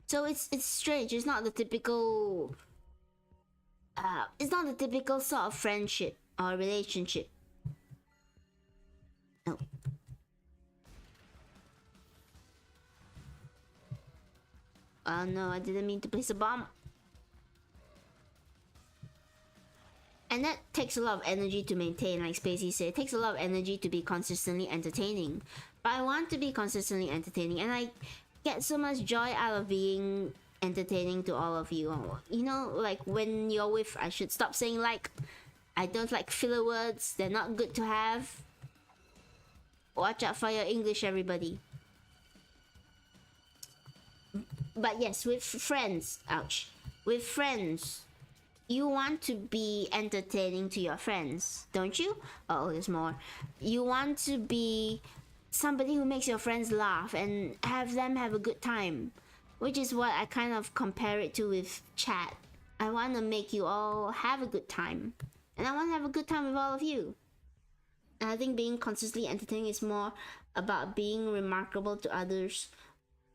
So it's strange. It's not the typical. It's not the typical sort of friendship or relationship. No. Oh no, I didn't mean to place a bomb. And that takes a lot of energy to maintain, like Spacey said. It takes a lot of energy to be consistently entertaining. But I want to be consistently entertaining, and I get so much joy out of being entertaining to all of you. You know, like when you're with... I should stop saying like. I don't like filler words. They're not good to have. Watch out for your English, everybody. But yes, with friends, ouch. With friends, you want to be entertaining to your friends, don't you? Oh, there's more. You want to be somebody who makes your friends laugh and have them have a good time. Which is what I kind of compare it to with chat. I want to make you all have a good time. And I want to have a good time with all of you. And I think being consistently entertaining is more about being remarkable to others.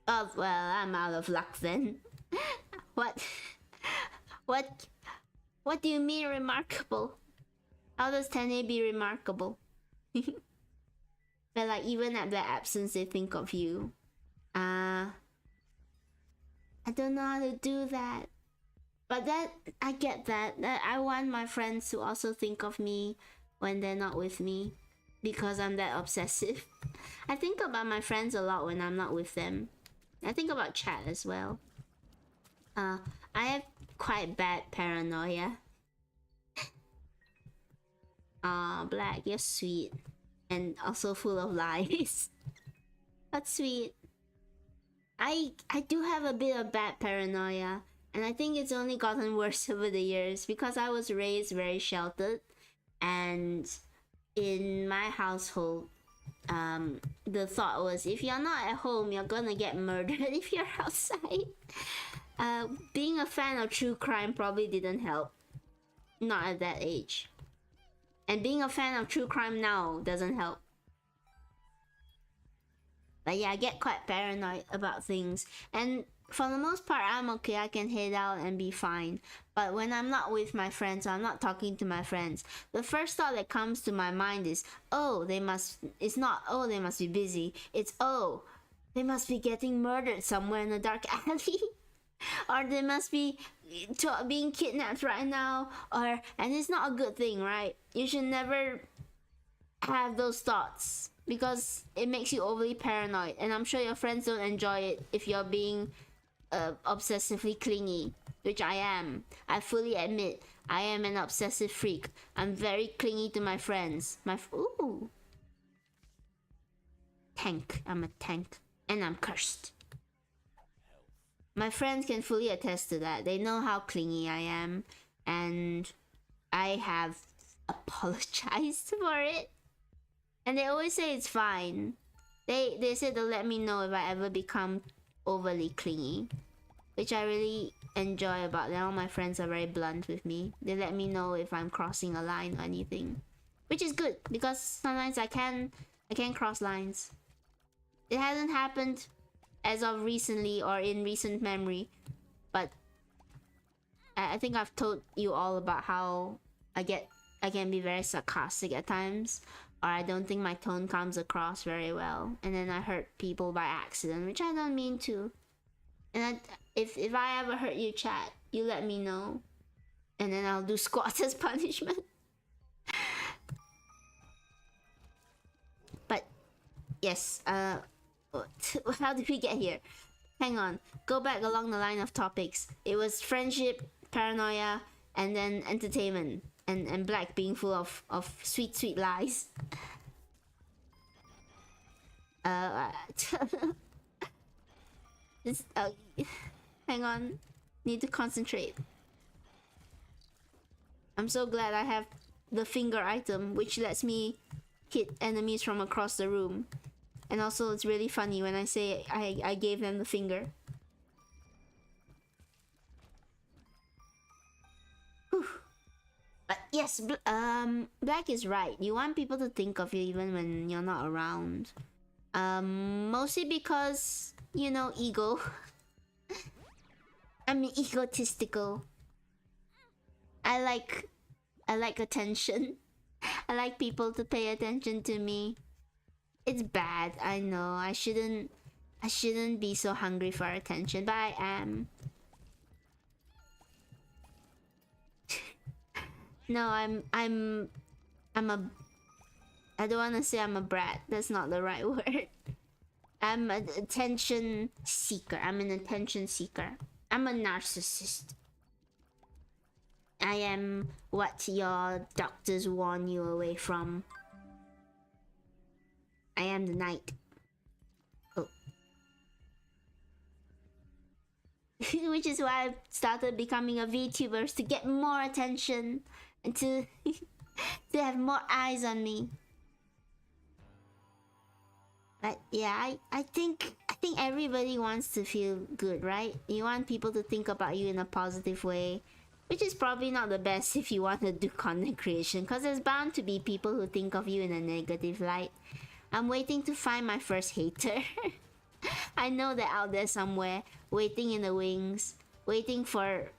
Oh, well, I'm out of luck then. What do you mean remarkable? How does Tene be remarkable? But like even at their absence they think of you. I don't know how to do that. But that I get that I want my friends to also think of me when they're not with me. Because I'm that obsessive. I think about my friends a lot when I'm not with them. I think about chat as well. I have quite bad paranoia. Aw, Black, you're sweet. And also full of lies. But sweet. I do have a bit of bad paranoia. And I think it's only gotten worse over the years. Because I was raised very sheltered. And in my household, the thought was if you're not at home you're gonna get murdered if you're outside. Being a fan of true crime probably didn't help, not at that age, and being a fan of true crime now doesn't help. But yeah, I get quite paranoid about things, and for the most part I'm okay. I can head out and be fine. But when I'm not with my friends, I'm not talking to my friends, the first thought that comes to my mind is, oh, it's not, oh, they must be busy. It's, oh, they must be getting murdered somewhere in a dark alley. Or they must be being kidnapped right now. And it's not a good thing, right? You should never have those thoughts. Because it makes you overly paranoid. And I'm sure your friends don't enjoy it if you're being obsessively clingy. Which I am. I fully admit, I am an obsessive freak. I'm very clingy to my friends. Ooh. Tank. I'm a tank. And I'm cursed. My friends can fully attest to that. They know how clingy I am. And I have apologized for it. And they always say it's fine. They said they'll let me know if I ever become overly clingy. Which I really enjoy about them. All my friends are very blunt with me. They let me know if I'm crossing a line or anything. Which is good, because sometimes I can I can't cross lines. It hasn't happened as of recently or in recent memory, but I think I've told you all about how I can be very sarcastic at times, or I don't think my tone comes across very well, and then I hurt people by accident, which I don't mean to. And if I ever hurt you, chat, you let me know, and then I'll do squats as punishment. But yes, how did we get here? Hang on, go back along the line of topics. It was friendship, paranoia, and then entertainment, and Black being full of sweet lies. This, hang on, need to concentrate. I'm so glad I have the finger item, which lets me hit enemies from across the room. And also, it's really funny when I say I gave them the finger. Whew. But yes, Black is right. You want people to think of you even when you're not around. Mostly because, you know, ego. I'm egotistical. I like attention. I like people to pay attention to me. It's bad, I know. I shouldn't be so hungry for attention, but I am. No, I'm a I don't want to say I'm a brat. That's not the right word. I'm an attention seeker. I'm an attention seeker. I'm a narcissist. I am what your doctors warn you away from. I am the knight. Oh. Which is why I started becoming a VTuber, to get more attention and to have more eyes on me. But yeah, I think everybody wants to feel good, right? You want people to think about you in a positive way, which is probably not the best if you want to do content creation, because there's bound to be people who think of you in a negative light. I'm waiting to find my first hater. I know they're out there somewhere, waiting in the wings, waiting to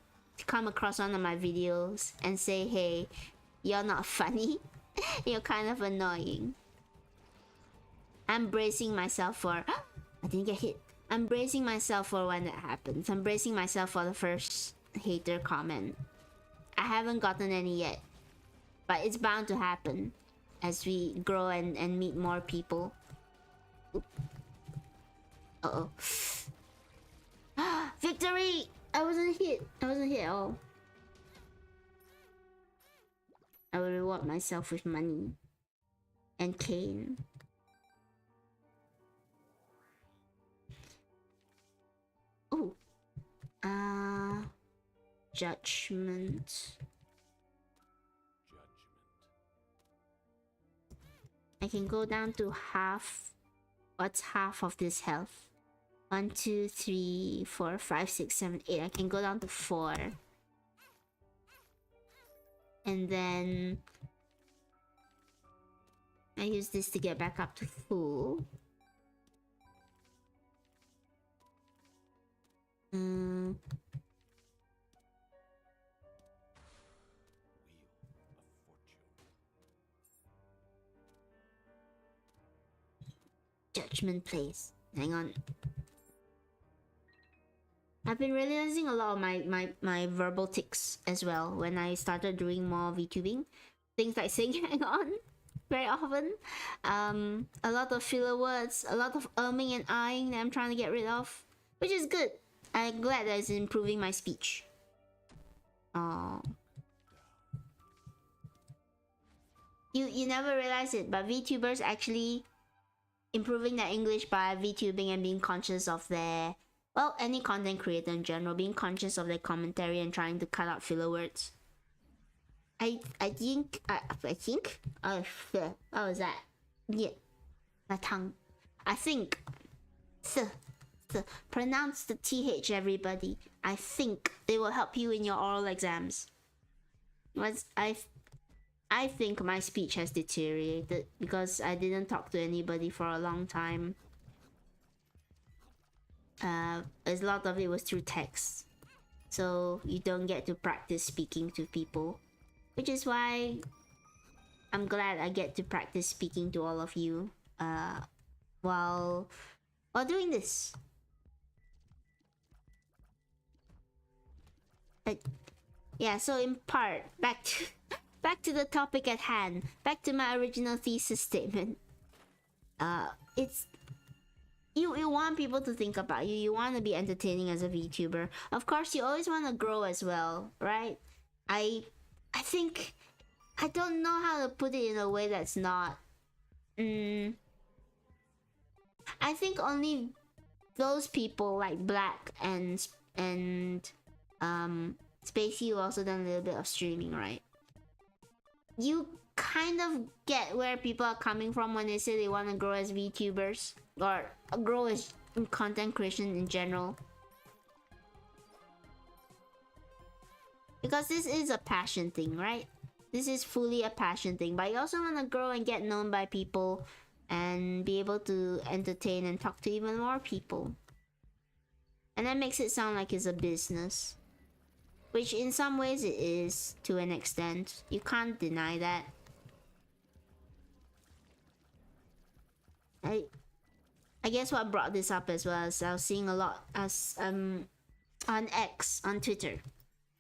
come across one of my videos and say, hey, you're not funny. You're kind of annoying. I'm bracing myself for... I didn't get hit. I'm bracing myself for when that happens. I'm bracing myself for the first hater comment. I haven't gotten any yet, but it's bound to happen as we grow and meet more people. Oop. Uh-oh. Victory! I wasn't hit. Oh. I will reward myself with money and cane. Oh. Judgment. I can go down to half. What's half of this health? 1, 2, 3, 4, 5, 6, 7, 8. I can go down to 4. And then I use this to get back up to full. Judgment place. Hang on. I've been realizing a lot of my verbal tics as well when I started doing more VTubing. Things like saying hang on very often. A lot of filler words, a lot of umming and ahhing that I'm trying to get rid of, which is good. I'm glad that it's improving my speech. Oh. You never realize it, but VTubers actually improving their English by VTubing and being conscious of their, well, any content creator in general, being conscious of their commentary and trying to cut out filler words. I think what was that? Yeah, my tongue. I think pronounce the TH, everybody. I think they will help you in your oral exams. I think my speech has deteriorated because I didn't talk to anybody for a long time. A lot of it was through text, so you don't get to practice speaking to people, which is why I'm glad I get to practice speaking to all of you while doing this. Yeah, so in part, back to the topic at hand, back to my original thesis statement. It's you want people to think about you. You want to be entertaining as a VTuber. Of course, you always want to grow as well, right? I think I don't know how to put it in a way that's not. I think only those people like Black and Spacey, who also done a little bit of streaming, right? You kind of get where people are coming from when they say they want to grow as VTubers or grow as content creation in general. Because this is a passion thing, right? This is fully a passion thing, but you also want to grow and get known by people and be able to entertain and talk to even more people. And that makes it sound like it's a business, which in some ways it is to an extent. You can't deny that. I guess what brought this up as well is I was seeing a lot as on X, on Twitter.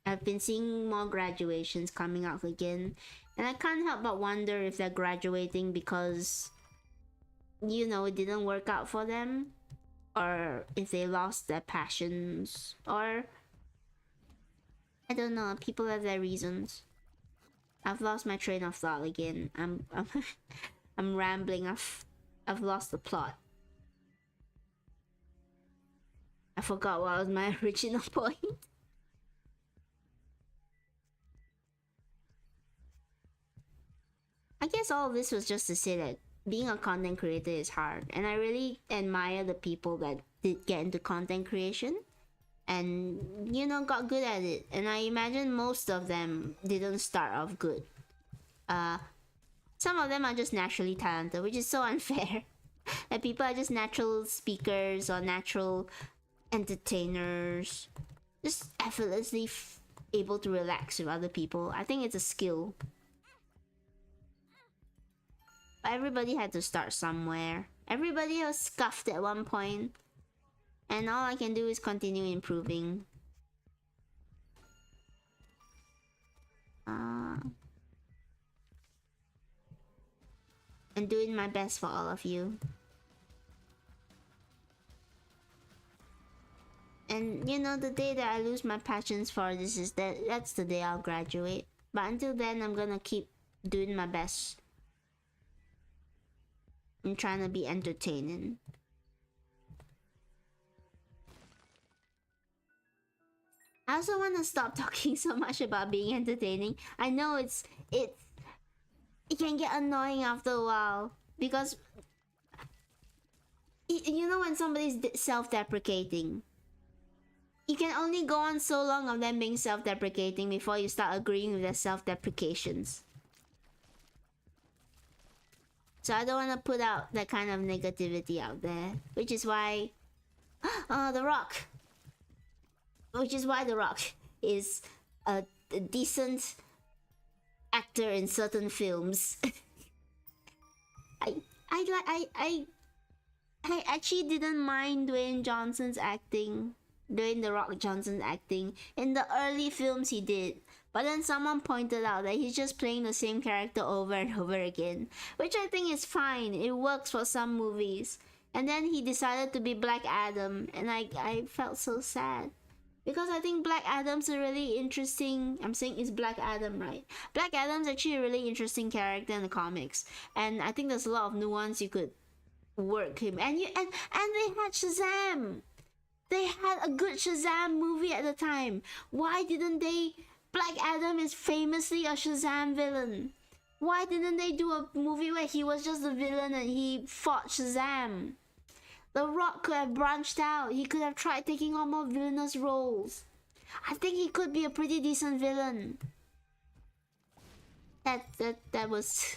I've been seeing more graduations coming out again, and I can't help but wonder if they're graduating because, you know, it didn't work out for them, or if they lost their passions, or I don't know. People have their reasons. I've lost my train of thought again. I'm rambling. I've lost the plot. I forgot what was my original point. I guess all of this was just to say that being a content creator is hard, and I really admire the people that did get into content creation and, you know, got good at it. And I imagine most of them didn't start off good. Some of them are just naturally talented, which is so unfair. That people are just natural speakers or natural entertainers, just effortlessly able to relax with other people. I think it's a skill. But everybody had to start somewhere. Everybody was scuffed at one point, and all I can do is continue improving. And doing my best for all of you. And you know, the day that I lose my passions for this is that's the day I'll graduate. But until then, I'm gonna keep doing my best. I'm trying to be entertaining. I also want to stop talking so much about being entertaining. I know it can get annoying after a while because you know when somebody's self-deprecating, you can only go on so long of them being self-deprecating before you start agreeing with their self-deprecations. So I don't want to put out that kind of negativity out there, which is why The Rock. Which is why The Rock is a decent actor in certain films. I actually didn't mind Dwayne Johnson's acting, Dwayne The Rock Johnson's acting in the early films he did. But then someone pointed out that he's just playing the same character over and over again, which I think is fine. It works for some movies. And then he decided to be Black Adam, and I felt so sad. Because I think Black Adam's a really interesting... I'm saying it's Black Adam, right? Black Adam's actually a really interesting character in the comics. And I think there's a lot of nuance you could work him. And they had Shazam! They had a good Shazam movie at the time. Why didn't they... Black Adam is famously a Shazam villain. Why didn't they do a movie where he was just a villain and he fought Shazam? The Rock could have branched out. He could have tried taking on more villainous roles. I think he could be a pretty decent villain. That was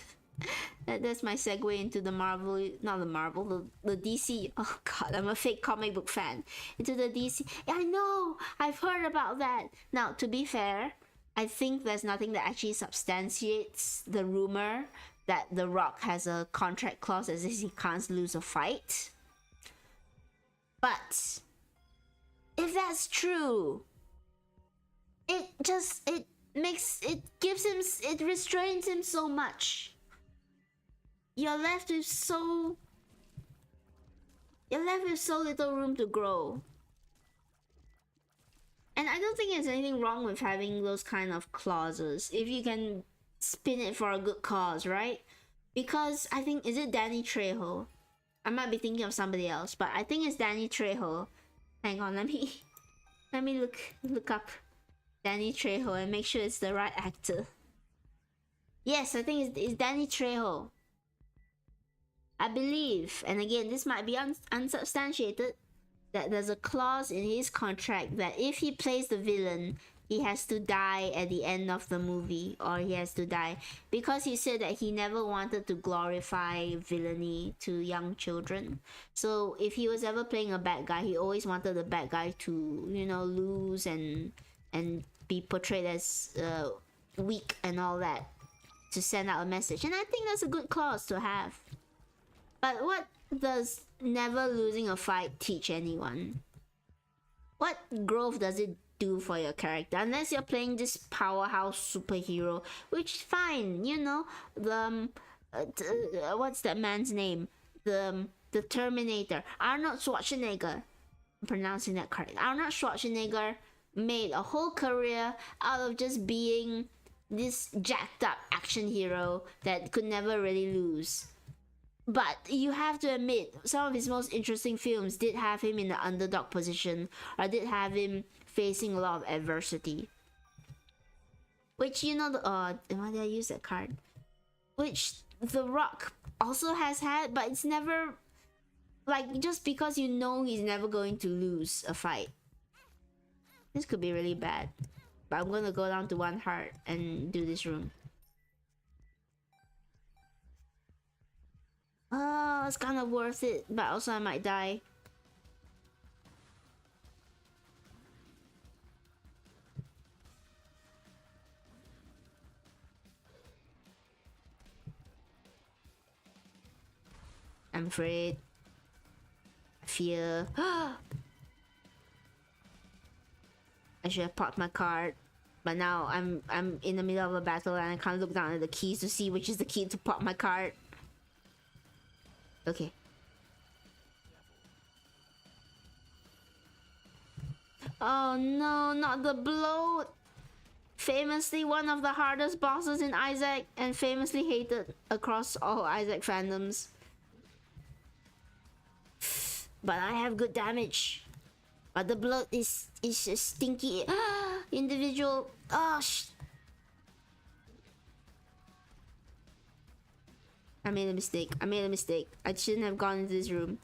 that's my segue into the Marvel, not the Marvel, the DC. Oh god, I'm a fake comic book fan. Into the DC. Yeah, I know, I've heard about that. Now, to be fair, I think there's nothing that actually substantiates the rumor that The Rock has a contract clause that says he can't lose a fight. But if that's true, it makes it gives him it restrains him so much. You're left with so little room to grow. And I don't think there's anything wrong with having those kind of clauses if you can spin it for a good cause, right? Because I think, is it Danny Trejo? I might be thinking of somebody else, but I think it's Danny Trejo. Hang on, let me look up Danny Trejo and make sure it's the right actor. Yes, I think it's Danny Trejo. I believe, and again, this might be unsubstantiated, that there's a clause in his contract that if he plays the villain, he has to die at the end of the movie, or he has to die because he said that he never wanted to glorify villainy to young children. So if he was ever playing a bad guy, he always wanted the bad guy to, you know, lose and be portrayed as weak and all that, to send out a message. And I think that's a good clause to have. But what does never losing a fight teach anyone? What growth does it do for your character? Unless you're playing this powerhouse superhero, which fine, you know, the what's that man's name? The Terminator, Arnold Schwarzenegger. I'm pronouncing that correct. Arnold Schwarzenegger made a whole career out of just being this jacked up action hero that could never really lose. But you have to admit, some of his most interesting films did have him in the underdog position, or did have him facing a lot of adversity. Which, you know, why did I use that card? Which The Rock also has had, but it's never, like, just because you know he's never going to lose a fight. This could be really bad. But I'm gonna go down to 1 heart and do this room. Oh, it's kind of worth it, but also I might die. I'm afraid. Fear. I should have popped my card, but now I'm in the middle of a battle and I can't look down at the keys to see which is the key to pop my card. Okay. Oh no, not the bloat! Famously one of the hardest bosses in Isaac, and famously hated across all Isaac fandoms. But I have good damage. But the bloat is a stinky individual. Oh, I made a mistake. I shouldn't have gone into this room.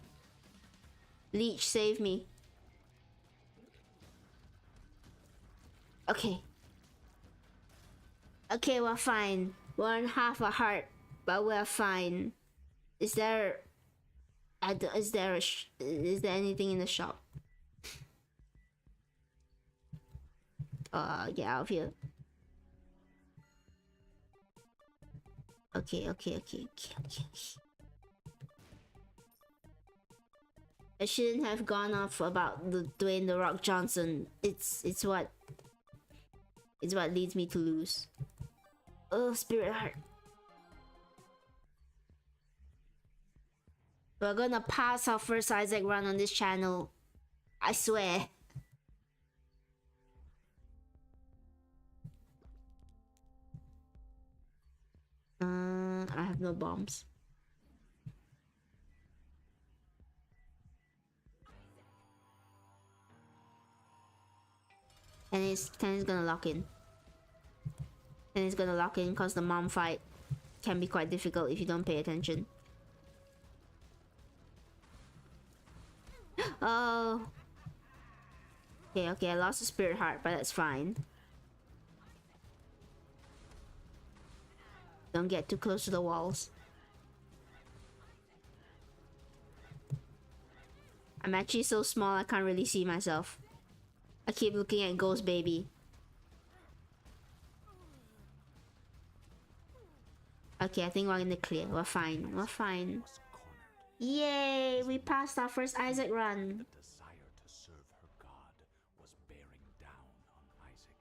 Leech, save me. Okay. Okay, we're fine. We're on half a heart, but we're fine. Is there anything in the shop? Get out of here. Okay. I shouldn't have gone off about the Dwayne "The Rock" Johnson. It's what leads me to lose. Oh, Spirit Heart. We're gonna pass our first Isaac run on this channel. I swear. I have no bombs. And it's gonna lock in. And it's gonna lock in because the mom fight can be quite difficult if you don't pay attention. Oh. Okay, I lost a Spirit Heart, but that's fine. Don't get too close to the walls. I'm actually so small I can't really see myself. I keep looking at Ghost Baby. Okay, I think we're in the clear. We're fine. We're fine. Yay! We passed our first Isaac run. The desire to serve her God was bearing down on Isaac.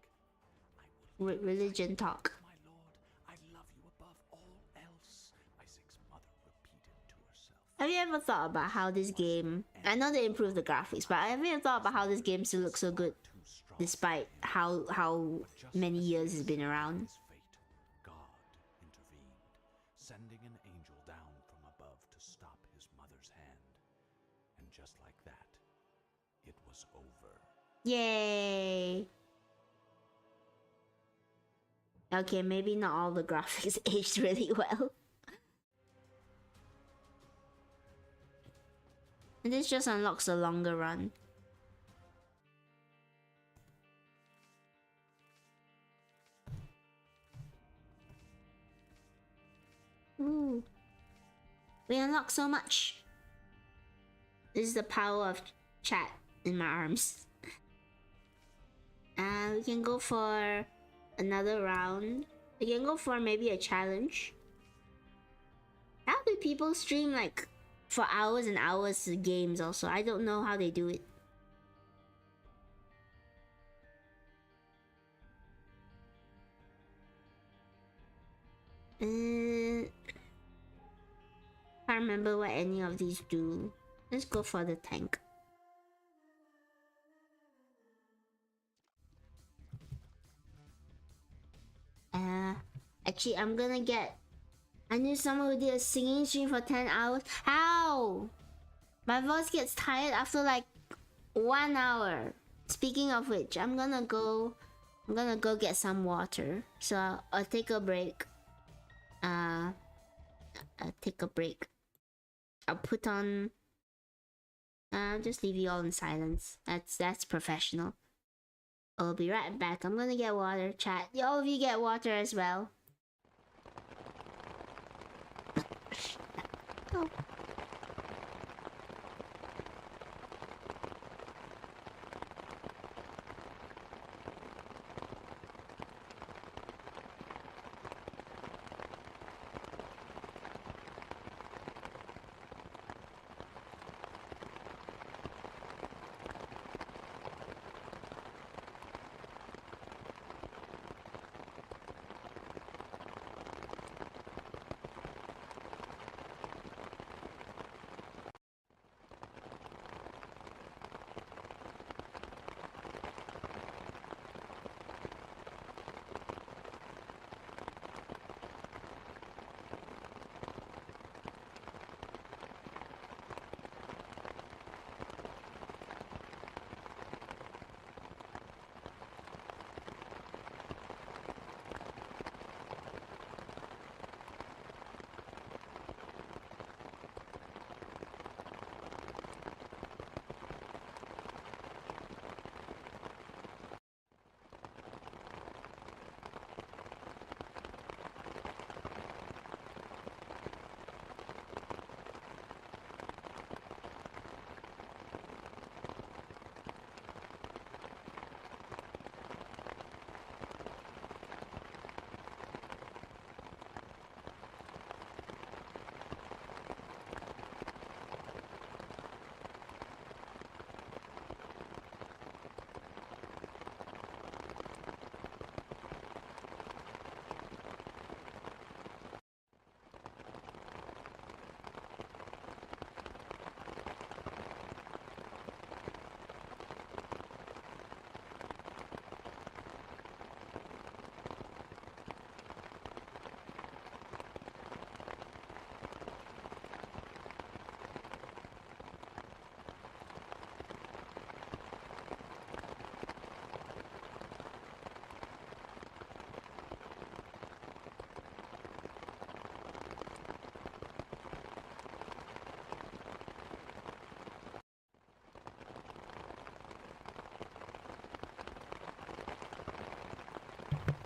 Religion talk. My lord, I love you above all else, Isaac's mother repeated to herself. Have you ever thought about how this game... I know they improved the graphics, but have you ever thought about how this game still looks so good? Despite how many years it's been around. God intervened, sending an angel down from above to stop his mother's hand. And just like that, it was over. Yay! Okay, maybe not all the graphics aged really well. And this just unlocks a longer run. Ooh. We unlock so much. This is the power of chat in my arms. We can go for another round. We can go for maybe a challenge. How do people stream like for hours and hours of games also? I don't know how they do it. Can't remember what any of these do. Let's go for the tank. Actually, I'm gonna get... I knew someone who did a singing stream for 10 hours. How? My voice gets tired after like 1 hour. Speaking of which, I'm gonna go get some water. So I'll take a break. I'll take a break. I'll put on... I'll just leave you all in silence. That's professional. I'll be right back. I'm gonna get water, chat. All of you get water as well. Go.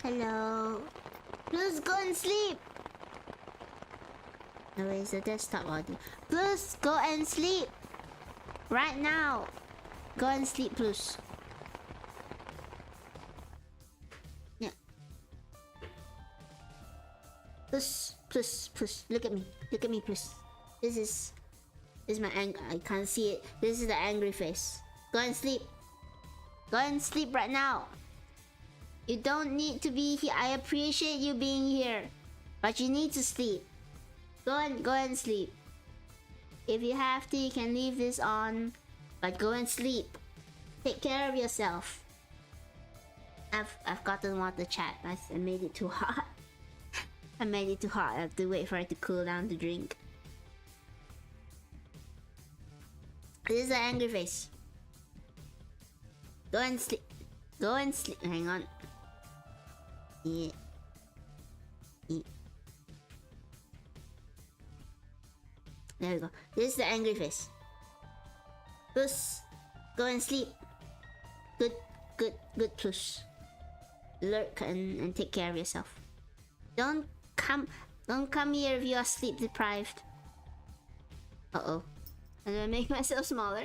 Hello. Let's go and sleep. No, where's the desktop audio? Plus, go and sleep! Right now! Go and sleep, plus. Yeah. Plus. Look at me. Look at me, plus. This is my anger. I can't see it. This is the angry face. Go and sleep. Go and sleep right now. You don't need to be here. I appreciate you being here, but you need to sleep. Go and sleep. If you have to, you can leave this on, but go and sleep. Take care of yourself. I've gotten water chat. I made it too hot. I made it too hot. I have to wait for it to cool down to drink. This is the angry face. Go and sleep. Go and sleep. Hang on. Yeah. There we go. This is the angry face. Puss, go and sleep. Good, push. Lurk and take care of yourself. Don't come here if you are sleep deprived. Uh-oh. How do I make myself smaller?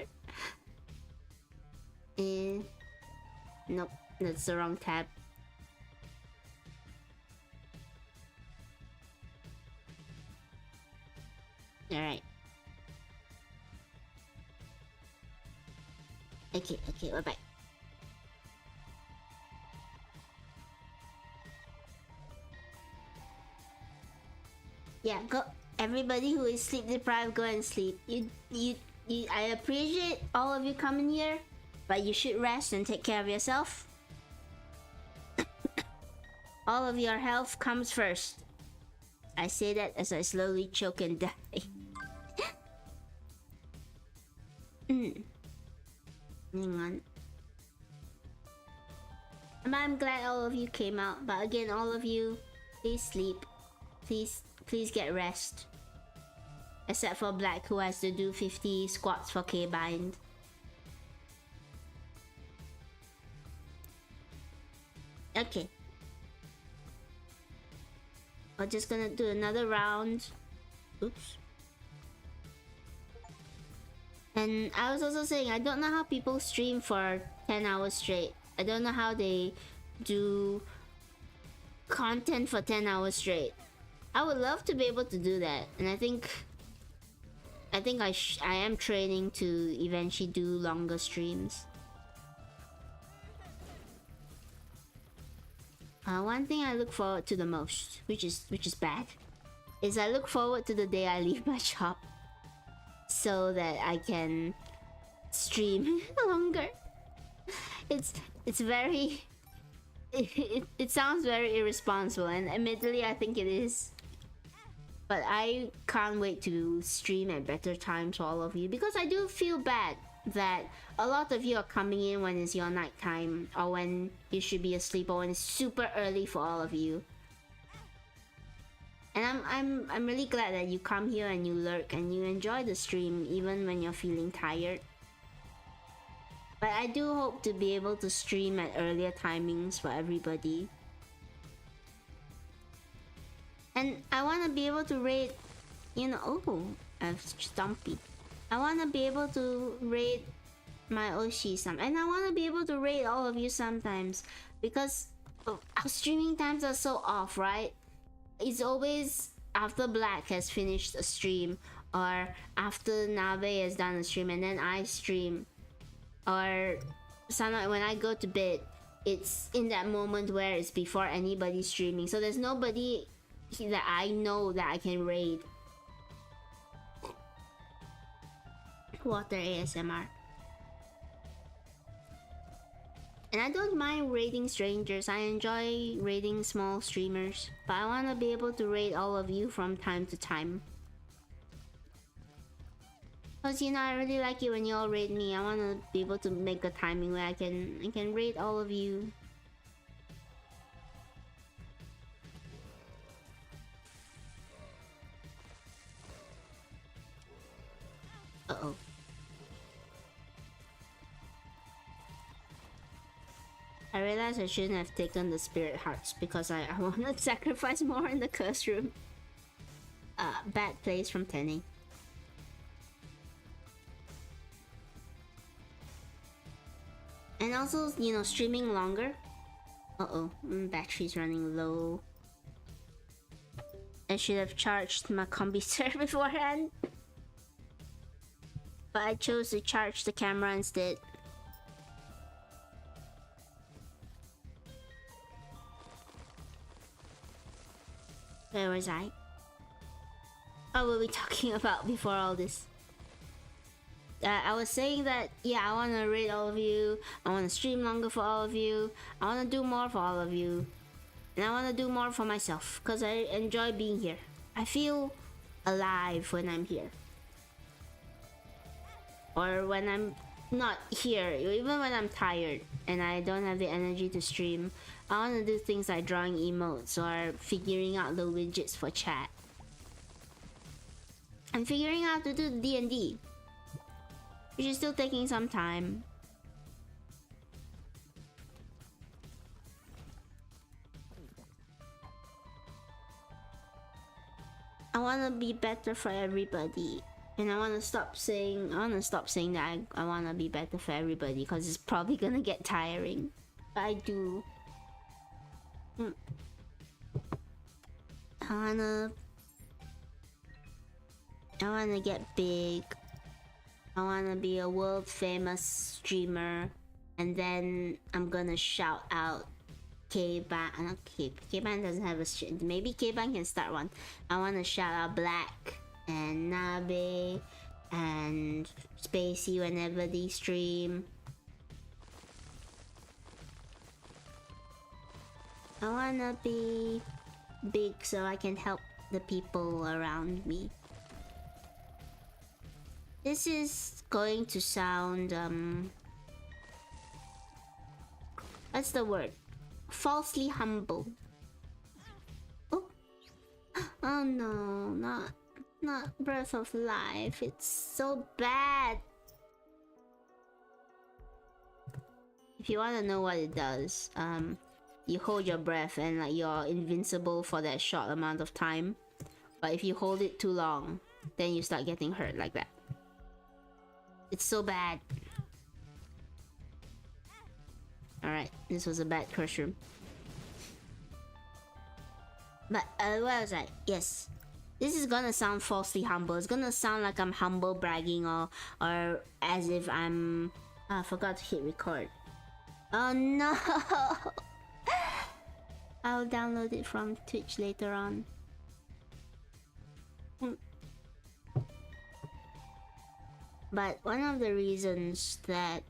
Nope, that's the wrong tab. Alright. Okay, bye-bye. Yeah, go. Everybody who is sleep deprived, go and sleep. I appreciate all of you coming here, but you should rest and take care of yourself. All of your health comes first. I say that as I slowly choke and die. Hang on. I'm glad all of you came out, but again, all of you, please sleep. Please get rest. Except for Black, who has to do 50 squats for K-bind. Okay. We're just gonna do another round. Oops. And I was also saying, I don't know how people stream for 10 hours straight. I don't know how they do content for 10 hours straight. I would love to be able to do that, and I think I am training to eventually do longer streams. One thing I look forward to the most, which is bad, is I look forward to the day I leave my shop, so that I can stream longer. It's very. It sounds very irresponsible, and admittedly, I think it is. But I can't wait to stream at better times for all of you, because I do feel bad that a lot of you are coming in when it's your night time, or when you should be asleep, or when it's super early for all of you. And I'm really glad that you come here and you lurk and you enjoy the stream even when you're feeling tired. But I do hope to be able to stream at earlier timings for everybody. And I want to be able to raid, oh, Stumpy. I want to be able to raid my Oshi and I want to be able to raid all of you sometimes, because our streaming times are so off, right? It's always after Black has finished a stream, or after Nave has done a stream, and then I stream. Or sometimes when I go to bed, it's in that moment where it's before anybody streaming. So there's nobody that I know that I can raid. Water ASMR. And I don't mind raiding strangers. I enjoy raiding small streamers. But I want to be able to raid all of you from time to time. Because I really like it when you all raid me. I want to be able to make a timing where I can raid all of you. Uh-oh. I realized I shouldn't have taken the spirit hearts, because I want to sacrifice more in the curse room. bad plays from Tenning. And also, you know, streaming longer. Uh-oh, battery's running low. I should have charged my computer beforehand. But I chose to charge the camera instead. Where was I? What were we talking about before all this? I was saying that, yeah, I want to rate all of you. I want to stream longer for all of you. I want to do more for all of you. And I want to do more for myself because I enjoy being here. I feel alive when I'm here. Or when I'm not here, even when I'm tired and I don't have the energy to stream, I want to do things like drawing emotes or figuring out the widgets for chat. I'm figuring out how to do D&D, which is still taking some time. I want to be better for everybody. And I want to stop saying that I want to be better for everybody because it's probably gonna get tiring. But I do. I wanna get big. I wanna be a world famous streamer, and then I'm gonna shout out K-Ban. Not K-Ban doesn't have a stream. Maybe K-Ban can start one. I wanna shout out Black and Nabe and Spacey whenever they stream. I wanna be big so I can help the people around me. This is going to sound what's the word? Falsely humble. Oh, oh no, not Breath of Life. It's so bad. If you want to know what it does, you hold your breath and like you're invincible for that short amount of time. But if you hold it too long, then you start getting hurt like that. It's so bad. Alright, this was a bad curse room. But where was I? Yes. This is gonna sound falsely humble. It's gonna sound like I'm humble bragging or as if I'm... I forgot to hit record. Oh no! I'll download it from Twitch later on. But one of the reasons that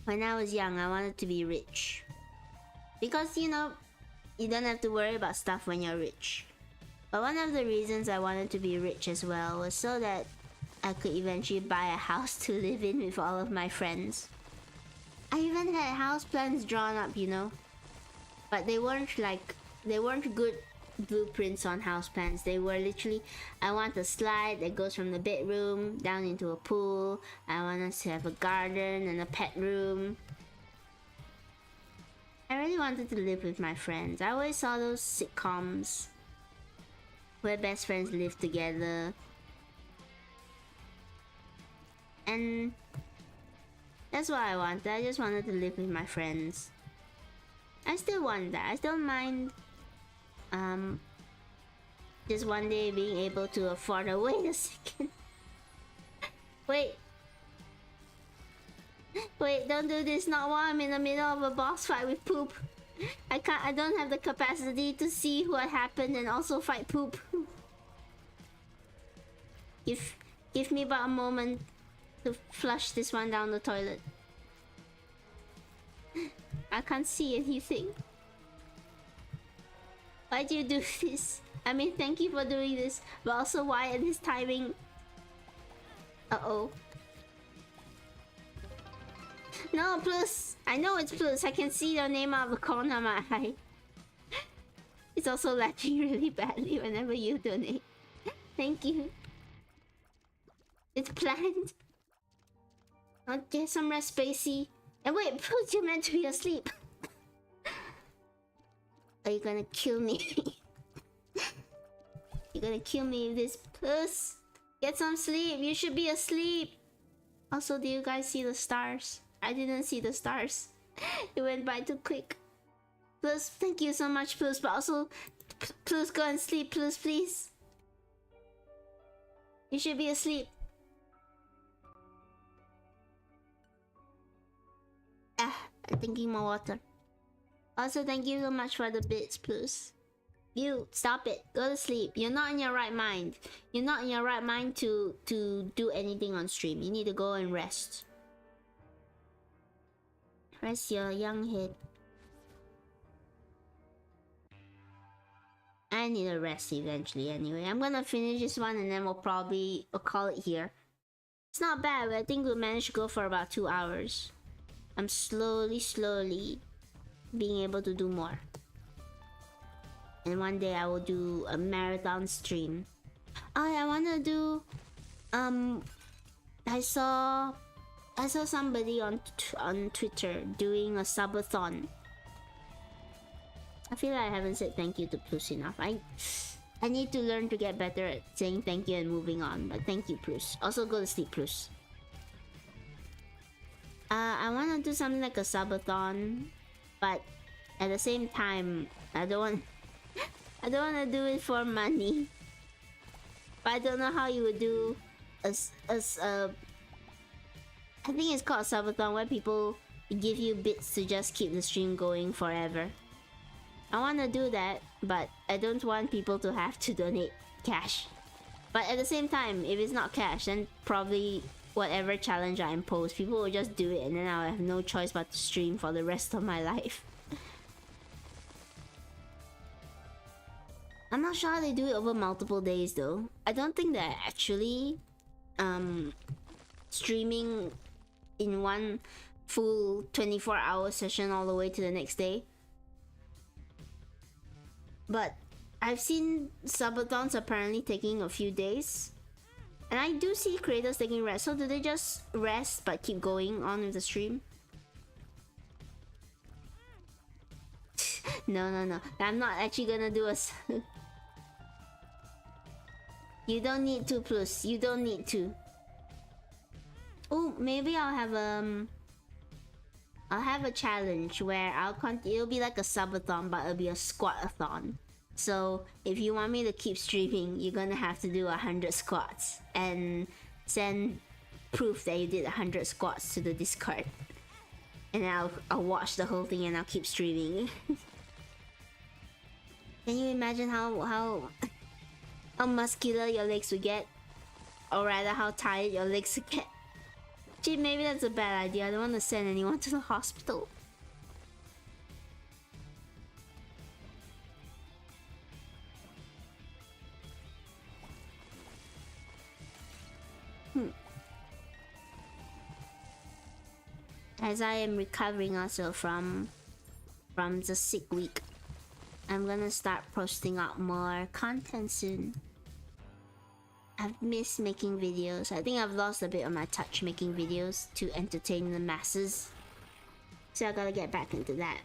when I was young I wanted to be rich, because you know you don't have to worry about stuff when you're rich. But one of the reasons I wanted to be rich as well was so that I could eventually buy a house to live in with all of my friends. I even had house plans drawn up, you know, but they weren't good blueprints on house plans. They were literally, I want a slide that goes from the bedroom down into a pool. I want us to have a garden and a pet room. I really wanted to live with my friends. I always saw those sitcoms where best friends live together, and that's what I wanted. I just wanted to live with my friends. I still want that. I don't mind just one day being able to afford a... Wait a second. Wait, don't do this. Not while I'm in the middle of a boss fight with Poop. I don't have the capacity to see what happened and also fight Poop. Give me about a moment to flush this one down the toilet. I can't see anything. Why do you do this? I mean, thank you for doing this, but also why at this timing? Uh-oh. No, Plus! I know it's Plus. I can see your name out of the corner of my eye. It's also lagging really badly whenever you donate. Thank you. It's planned. I'll get some rest, Spacey. And wait, Plus, you're meant to be asleep. Are you gonna kill me? gonna kill me with this. Plus, get some sleep. You should be asleep. Also, do you guys see the stars? I didn't see the stars. It went by too quick. Plus, thank you so much, Plus. But also, Plus, go and sleep, Plus, please. You should be asleep. I'm drinking more water. Also, thank you so much for the bits, Plus. You, stop it. Go to sleep. You're not in your right mind. You're not in your right mind to do anything on stream. You need to go and rest. Rest your young head. I need a rest eventually anyway. I'm gonna finish this one and then we'll call it here. It's not bad, but I think we'll manage to go for about 2 hours. I'm slowly being able to do more. And one day I will do a marathon stream. Oh, I wanna do I saw somebody on Twitter doing a subathon. I feel like I haven't said thank you to Plus enough. I need to learn to get better at saying thank you and moving on. But thank you, Plus. Also, go to sleep, Plus. I want to do something like a subathon, but at the same time, I don't want to do it for money. But I don't know how you would do I think it's called subathon, where people give you bits to just keep the stream going forever. I want to do that, but I don't want people to have to donate cash. But at the same time, if it's not cash, then probably whatever challenge I impose, people will just do it, and then I'll have no choice but to stream for the rest of my life. I'm not sure how they do it over multiple days though. I don't think they're actually streaming in one full 24-hour session all the way to the next day. But I've seen subathons apparently taking a few days. And I do see creators taking rest. So do they just rest but keep going on with the stream? No. I'm not actually gonna do a... You don't need to, Plus. You don't need to. Oh, maybe I'll have a challenge where it'll be like a subathon, but it'll be a squat-a-thon. So if you want me to keep streaming, you're gonna have to do 100 squats and send proof that you did 100 squats to the Discord. And I'll watch the whole thing and I'll keep streaming. Can you imagine how muscular your legs would get? Or rather, how tired your legs would get? Gee, maybe that's a bad idea. I don't want to send anyone to the hospital. As I am recovering also from the sick week, I'm gonna start posting out more content soon. I've missed making videos. I think I've lost a bit of my touch making videos to entertain the masses. So I gotta get back into that.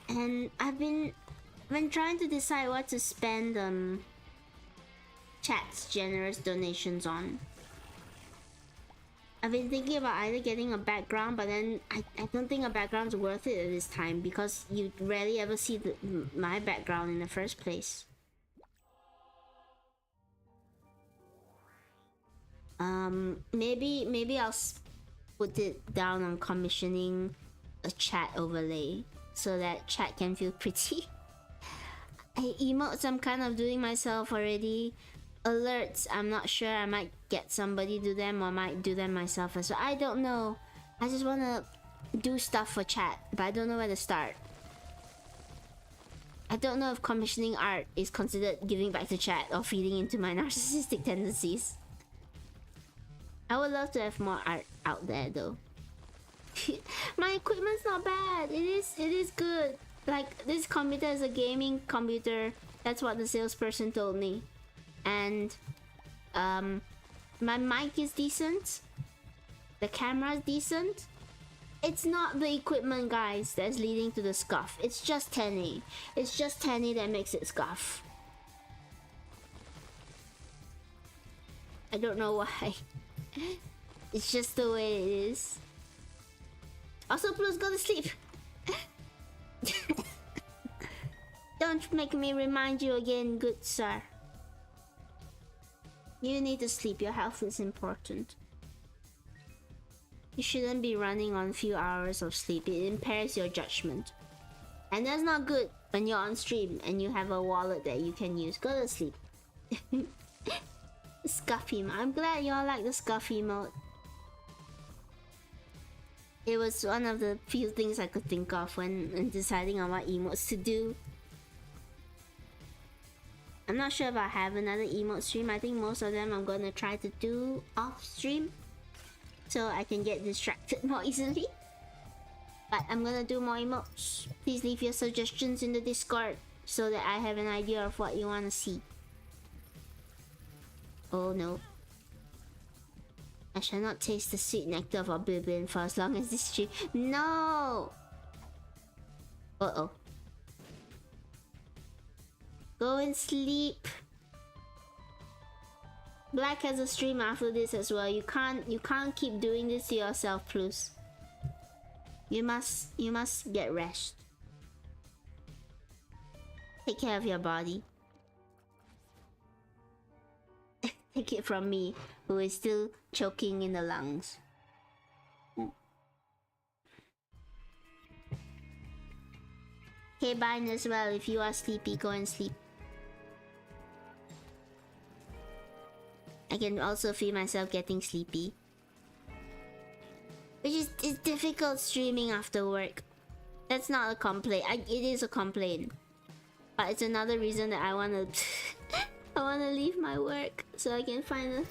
And I've been trying to decide what to spend chat's generous donations on. I've been thinking about either getting a background, but then I don't think a background's worth it at this time because you rarely ever see my background in the first place. Maybe I'll put it down on commissioning a chat overlay so that chat can feel pretty. Emotes I'm kind of doing myself already. Alerts, I'm not sure. I might get somebody to do them or might do them myself as well. I don't know. I just want to do stuff for chat, but I don't know where to start. I don't know if commissioning art is considered giving back to chat or feeding into my narcissistic tendencies. I would love to have more art out there though. My equipment's not bad. It is good. Like, this computer is a gaming computer. That's what the salesperson told me. And my mic is decent. The camera is decent. It's not the equipment, guys, that's leading to the scuff. It's just Tenny. It's just Tenny that makes it scuff. I don't know why. It's just the way it is. Also, please go to sleep. Don't make me remind you again, good sir. You need to sleep. Your health is important. You shouldn't be running on few hours of sleep. It impairs your judgment. And that's not good when you're on stream and you have a wallet that you can use. Go to sleep. Scuffy mode. I'm glad y'all like the scuffy mode. It was one of the few things I could think of when deciding on what emotes to do. I'm not sure if I have another emote stream. I think most of them I'm gonna try to do off stream, so I can get distracted more easily. But I'm gonna do more emotes. Please leave your suggestions in the Discord so that I have an idea of what you wanna see. Oh no. I shall not taste the sweet nectar of oblivion for as long as this stream. No! Uh-oh. Go and sleep. Black has a stream after this as well. You can't keep doing this to yourself, plus. You must get rest. Take care of your body. Take it from me, who is still choking in the lungs. Okay, bye as well. If you are sleepy, go and sleep. I can also feel myself getting sleepy. Which is it's difficult streaming after work. That's not a complaint. It is a complaint. But it's another reason that I wanna I wanna leave my work so I can find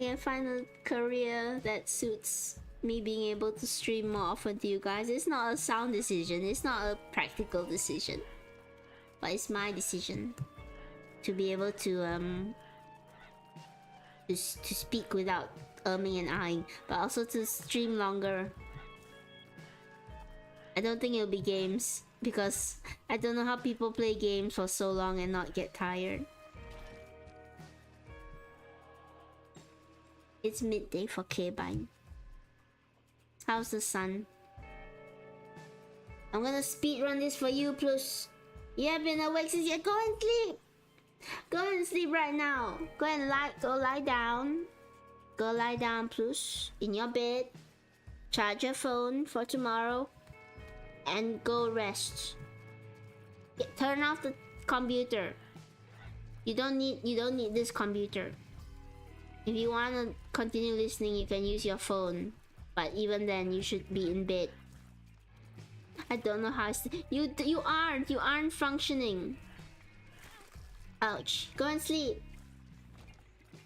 a career that suits me being able to stream more often to you guys. It's not a sound decision, it's not a practical decision. But it's my decision to be able to speak without umming and ahhing, but also to stream longer. I don't think it'll be games, because I don't know how people play games for so long and not get tired. It's midday for K-Bine. How's the sun? I'm gonna speedrun this for you, plus. You have been awake since you go and sleep! Go and sleep right now. Go lie down. Go lie down, plus, in your bed. Charge your phone for tomorrow. And go rest. Turn off the computer. You don't need this computer. If you wanna continue listening, you can use your phone. But even then, you should be in bed. I don't know how you aren't functioning. Ouch. Go and sleep.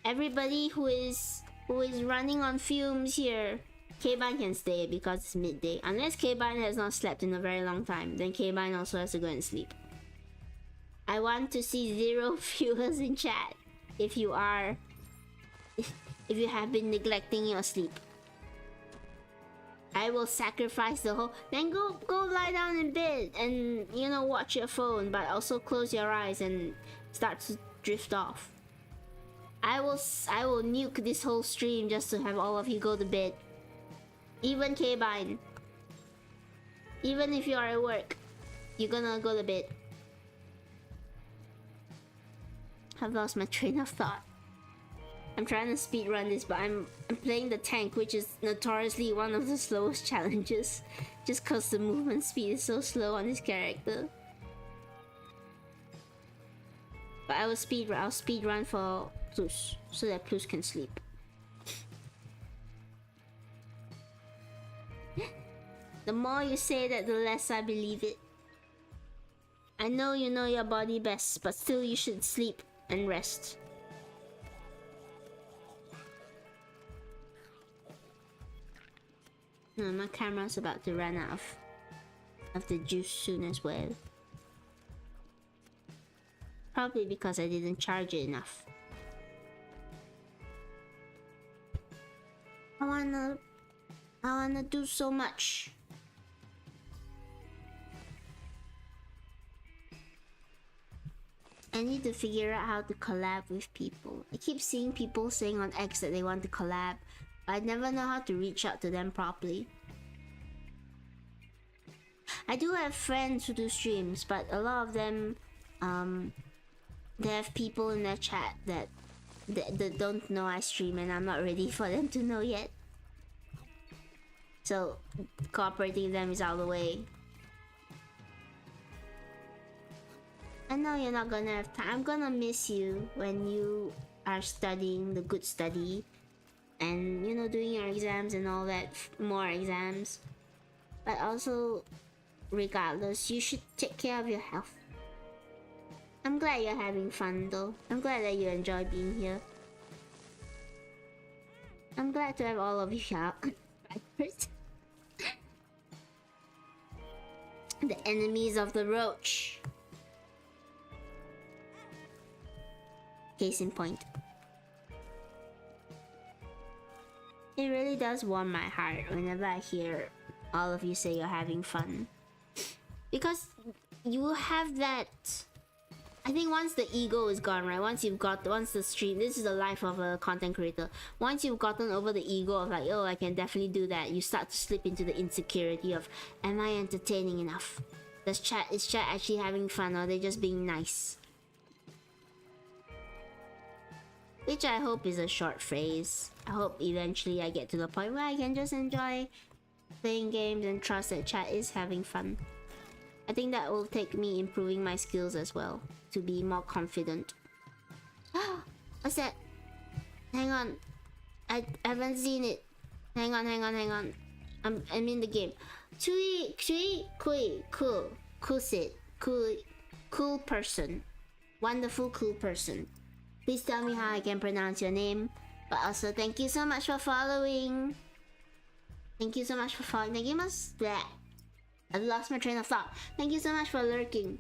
Everybody who is running on fumes here. K-Bine can stay because it's midday. Unless K-Bine has not slept in a very long time, then K-Bine also has to go and sleep. I want to see 0 viewers in chat. If you are... if you have been neglecting your sleep. I will sacrifice the whole... Then go lie down in bed and, you know, watch your phone, but also close your eyes and start to drift off. I will nuke this whole stream just to have all of you go to bed. Even K-Bine. Even if you are at work, you're gonna go to bed. I've lost my train of thought. I'm trying to speedrun this, but I'm playing the tank, which is notoriously one of the slowest challenges. Just cause the movement speed is so slow on this character. But I'll speedrun for Plus, so that Plus can sleep. The more you say that, the less I believe it. I know you know your body best, but still you should sleep and rest. No, my camera's about to run out of the juice soon as well. Probably because I didn't charge it enough. I wanna do so much. I need to figure out how to collab with people. I keep seeing people saying on X that they want to collab, but I never know how to reach out to them properly. I do have friends who do streams, but a lot of them, they have people in their chat that don't know I stream, and I'm not ready for them to know yet. So cooperating with them is out of the way. I know you're not gonna have time. I'm gonna miss you when you are studying the good study and, you know, doing your exams and all that, more exams. But also, regardless, you should take care of your health. I'm glad you're having fun though. I'm glad that you enjoy being here. I'm glad to have all of you out. The enemies of the roach. Case in point. It really does warm my heart whenever I hear all of you say you're having fun. Because you have that... I think once the ego is gone, right? Once the stream... This is the life of a content creator. Once you've gotten over the ego of like, oh, I can definitely do that, you start to slip into the insecurity of, am I entertaining enough? Is chat actually having fun, or are they just being nice? Which I hope is a short phase. I hope eventually I get to the point where I can just enjoy playing games and trust that chat is having fun. I think that will take me improving my skills as well, to be more confident. What's that? Hang on. I haven't seen it. Hang on. I'm in the game. Cool person. Wonderful cool person. Please tell me how I can pronounce your name. But also, thank you so much for following. Thank you so much for following. Thank you much. I lost my train of thought. Thank you so much for lurking.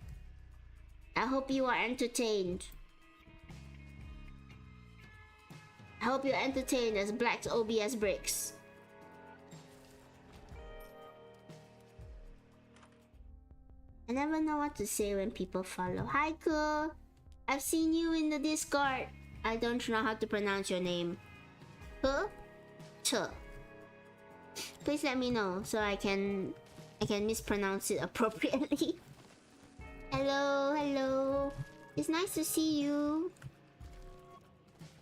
I hope you are entertained. I hope you're entertained as Black's OBS breaks. I never know what to say when people follow. Hi, Ko. I've seen you in the Discord. I don't know how to pronounce your name. Huh? Ch. Please let me know so I can mispronounce it appropriately. Hello. It's nice to see you.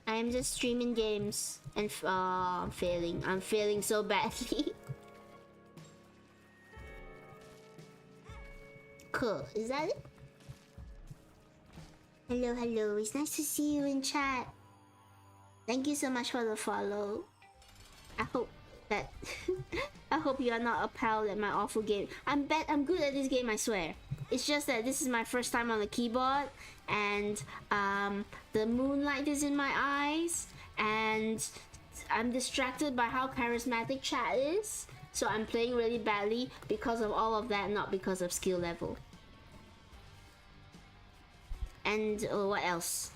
I am just streaming games and I'm failing. I'm failing so badly. Cool. Is that it? Hello. It's nice to see you in chat. Thank you so much for the follow. I hope that I hope you are not appalled at my awful game. I'm good at this game, I swear. It's just that this is my first time on the keyboard, and the moonlight is in my eyes, and I'm distracted by how charismatic chat is. So I'm playing really badly because of all of that, not because of skill level. And what else?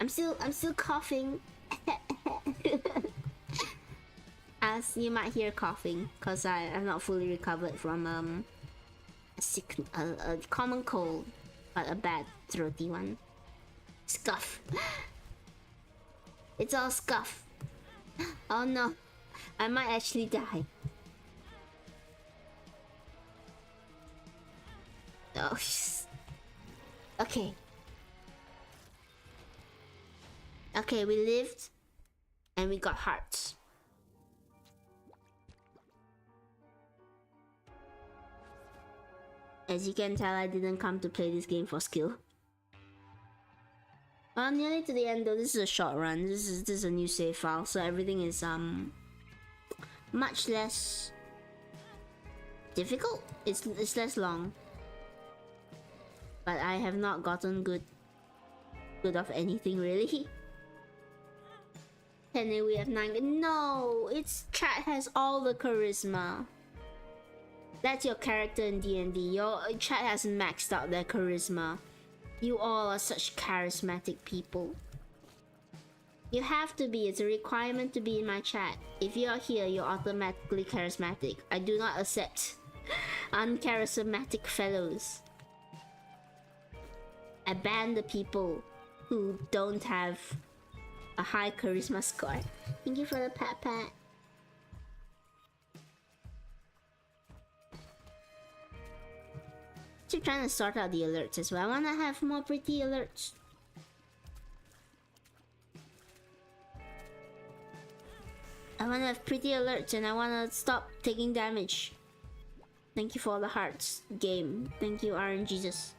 I'm still coughing. As you might hear coughing, cause I'm not fully recovered from a common cold, but a bad throaty one. Scuff. It's all scuff. Oh no, I might actually die. Oh, okay. Okay, we lived, and we got hearts. As you can tell, I didn't come to play this game for skill. Well, nearly to the end though. This is a short run. This is a new save file, so everything is much less difficult. It's less long. But I have not gotten good of anything really. And then we have 9. No, its chat has all the charisma. That's your character in D&D. Your chat has maxed out their charisma. You all are such charismatic people. You have to be. It's a requirement to be in my chat. If you're here, you're automatically charismatic. I do not accept uncharismatic fellows. I ban the people who don't have a high charisma score. Thank you for the pat pat. Still trying to sort out the alerts as well. I wanna have more pretty alerts. I wanna have pretty alerts and I wanna stop taking damage. Thank you for all the hearts, game. Thank you, RNGesus.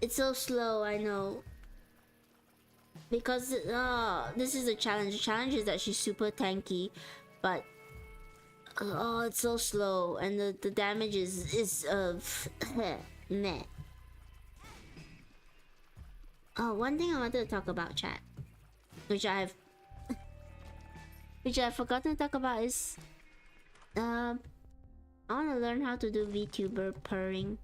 It's so slow, I know. Because this is a challenge. The challenge is that she's super tanky, but oh, it's so slow, and the damage is meh. Oh, one thing I wanted to talk about, chat, which I've forgotten to talk about is I want to learn how to do VTuber purring.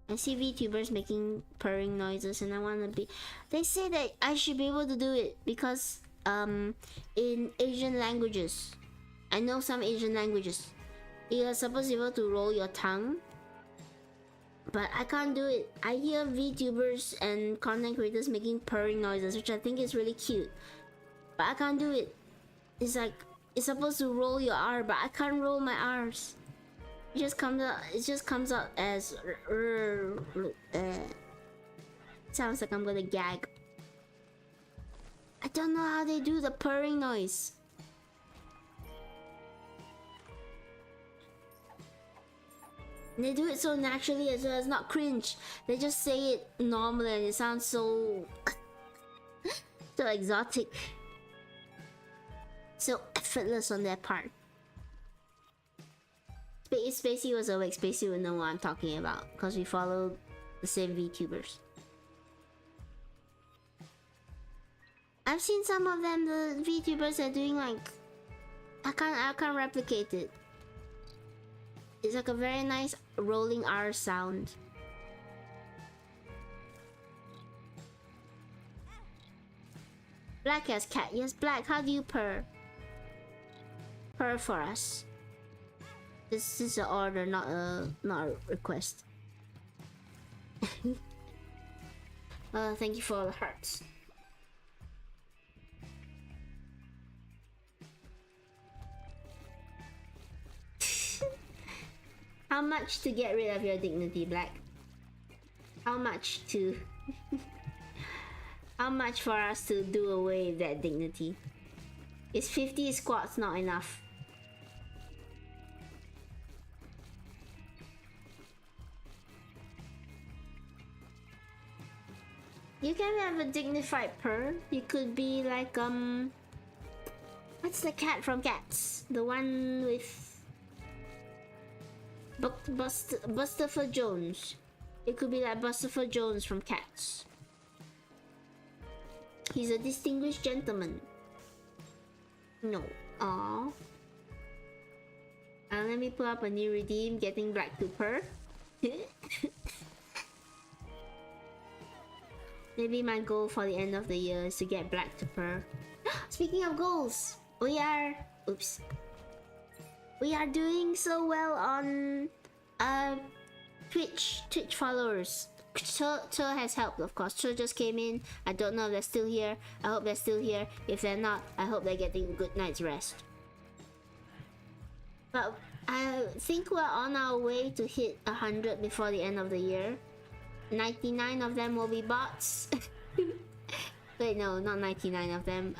I see VTubers making purring noises and I want to be... They say that I should be able to do it because in Asian languages, I know some Asian languages, you're supposed to be able to roll your tongue, but I can't do it. I hear VTubers and content creators making purring noises, which I think is really cute, but I can't do it. It's like, it's supposed to roll your R, but I can't roll my R's. It just comes out as sounds like I'm gonna gag. I don't know how they do the purring noise. And they do it so naturally as well, it's not cringe. They just say it normally and it sounds so so exotic. So effortless on their part. If Spacey was awake, Spacey would know what I'm talking about because we follow the same VTubers. I've seen some of them, the VTubers are doing like I can't replicate it. It's like a very nice rolling R sound. Black as cat. Yes, Black, how do you purr? Purr for us. This is an order, not a request. Thank you for all the hearts. How much to get rid of your dignity, Black? How much to... How much for us to do away with that dignity? Is 50 squats not enough? You can have a dignified purr. You could be like what's the cat from Cats? The one with Busterford Jones. It could be like Busterford Jones from Cats. He's a distinguished gentleman. No. Aww. Let me pull up a new redeem. Getting Black to purr. Maybe my goal for the end of the year is to get Black to purr. Speaking of goals, we are doing so well on Twitch followers. Cho has helped, of course. Cho just came in. I don't know if they're still here. I hope they're still here. If they're not, I hope they're getting a good night's rest. But I think we're on our way to hit 100 before the end of the year. 99 of them will be bots. Wait, no, not 99 of them.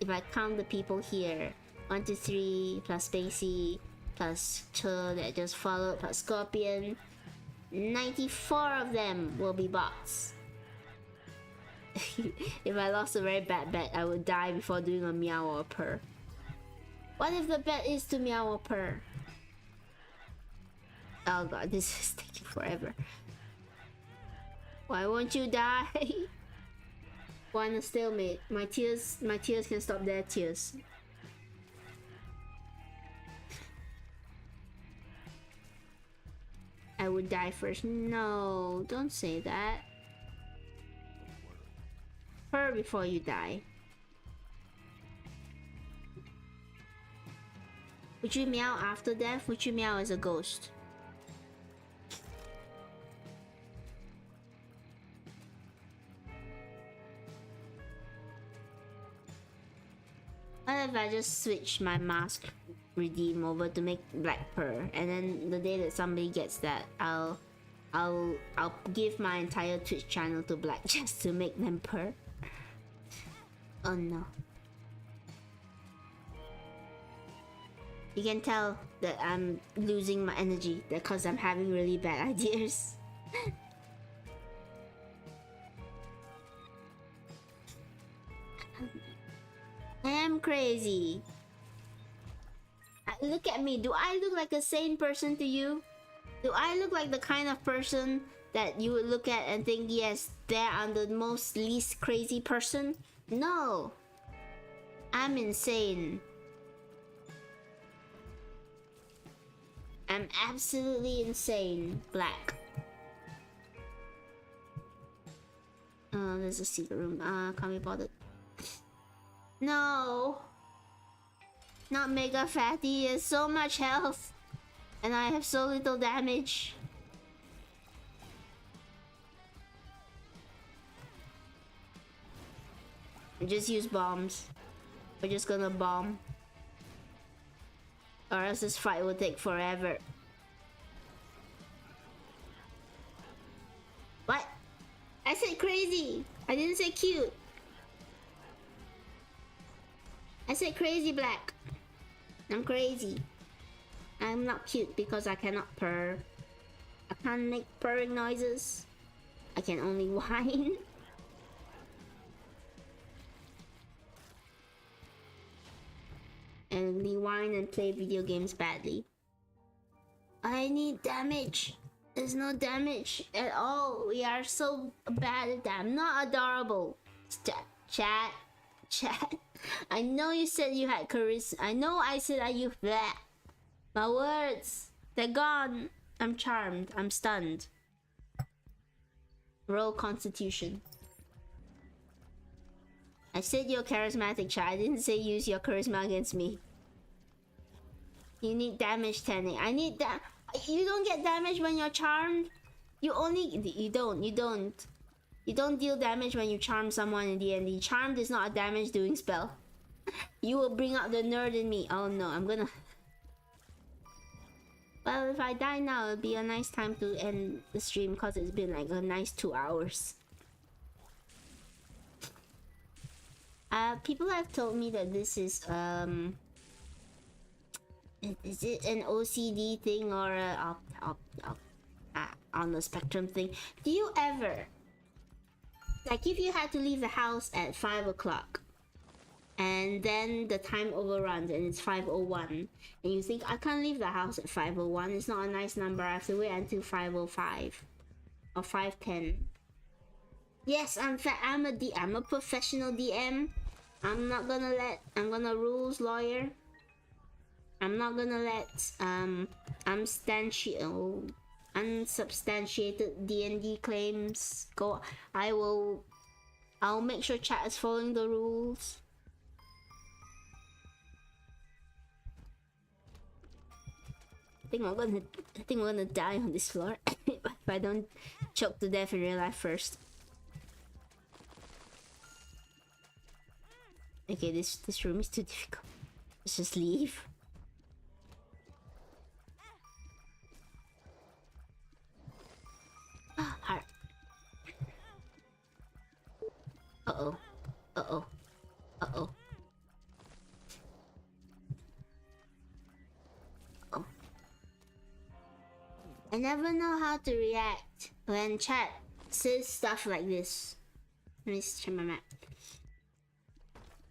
If I count the people here, 1, 2, 3 plus Spacey plus Cho that just followed plus Scorpion, 94 of them will be bots. If I lost a very bad bet, I would die before doing a meow or a purr. What if the bet is to meow or purr? Oh god, this is taking forever. Why won't you die? Want a stalemate? My tears can stop their tears. I would die first. No, don't say that. Purr before you die. Would you meow after death? Would you meow as a ghost? about if I just switch my mask redeem over to make black purr, and then the day that somebody gets that, I'll give my entire Twitch channel to black just to make them purr. Oh no. You can tell that I'm losing my energy because I'm having really bad ideas. I am crazy. Look at me. Do I look like a sane person to you? Do I look like the kind of person that you would look at and think, yes, I'm the most least crazy person? No. I'm insane. I'm absolutely insane. Black. Oh, there's a secret room. Can't be bothered. No. Not mega fatty. He has so much health. And I have so little damage. Just use bombs. We're just gonna bomb. Or else this fight will take forever. What? I said crazy. I didn't say cute. I said crazy black. I'm crazy. I'm not cute because I cannot purr. I can't make purring noises. I can only whine. And only whine and play video games badly. I need damage. There's no damage at all. We are so bad at that. I'm not adorable. Chat. I know you said you had charisma. I know I said that you bleh. My words, they're gone. I'm charmed. I'm stunned. Roll Constitution. I said you're charismatic, chat. I didn't say use your charisma against me. You need damage, Tenny. I need that. You don't get damage when you're charmed. You don't deal damage when you charm someone in D&D. Charmed is not a damage doing spell. You will bring out the nerd in me. Oh no, I'm gonna... Well, if I die now, it'll be a nice time to end the stream because it's been like a nice 2 hours. People have told me that this is it an OCD thing or a on the spectrum thing? Do you ever, like, if you had to leave the house at 5 o'clock and then the time overruns and it's 5:01 and you think, I can't leave the house at 5:01, it's not a nice number, I have to wait until 5:05 or 5:10? Yes, I'm a professional DM. I'm gonna rules lawyer. I'm not gonna let unsubstantiated D&D claims go. I'll make sure chat is following the rules. I think we're gonna die on this floor if I don't choke to death in real life first. Okay, this room is too difficult. Let's just leave. Heart. Uh-oh. Uh-oh. Uh-oh. Oh. I never know how to react when chat says stuff like this. Let me check my map.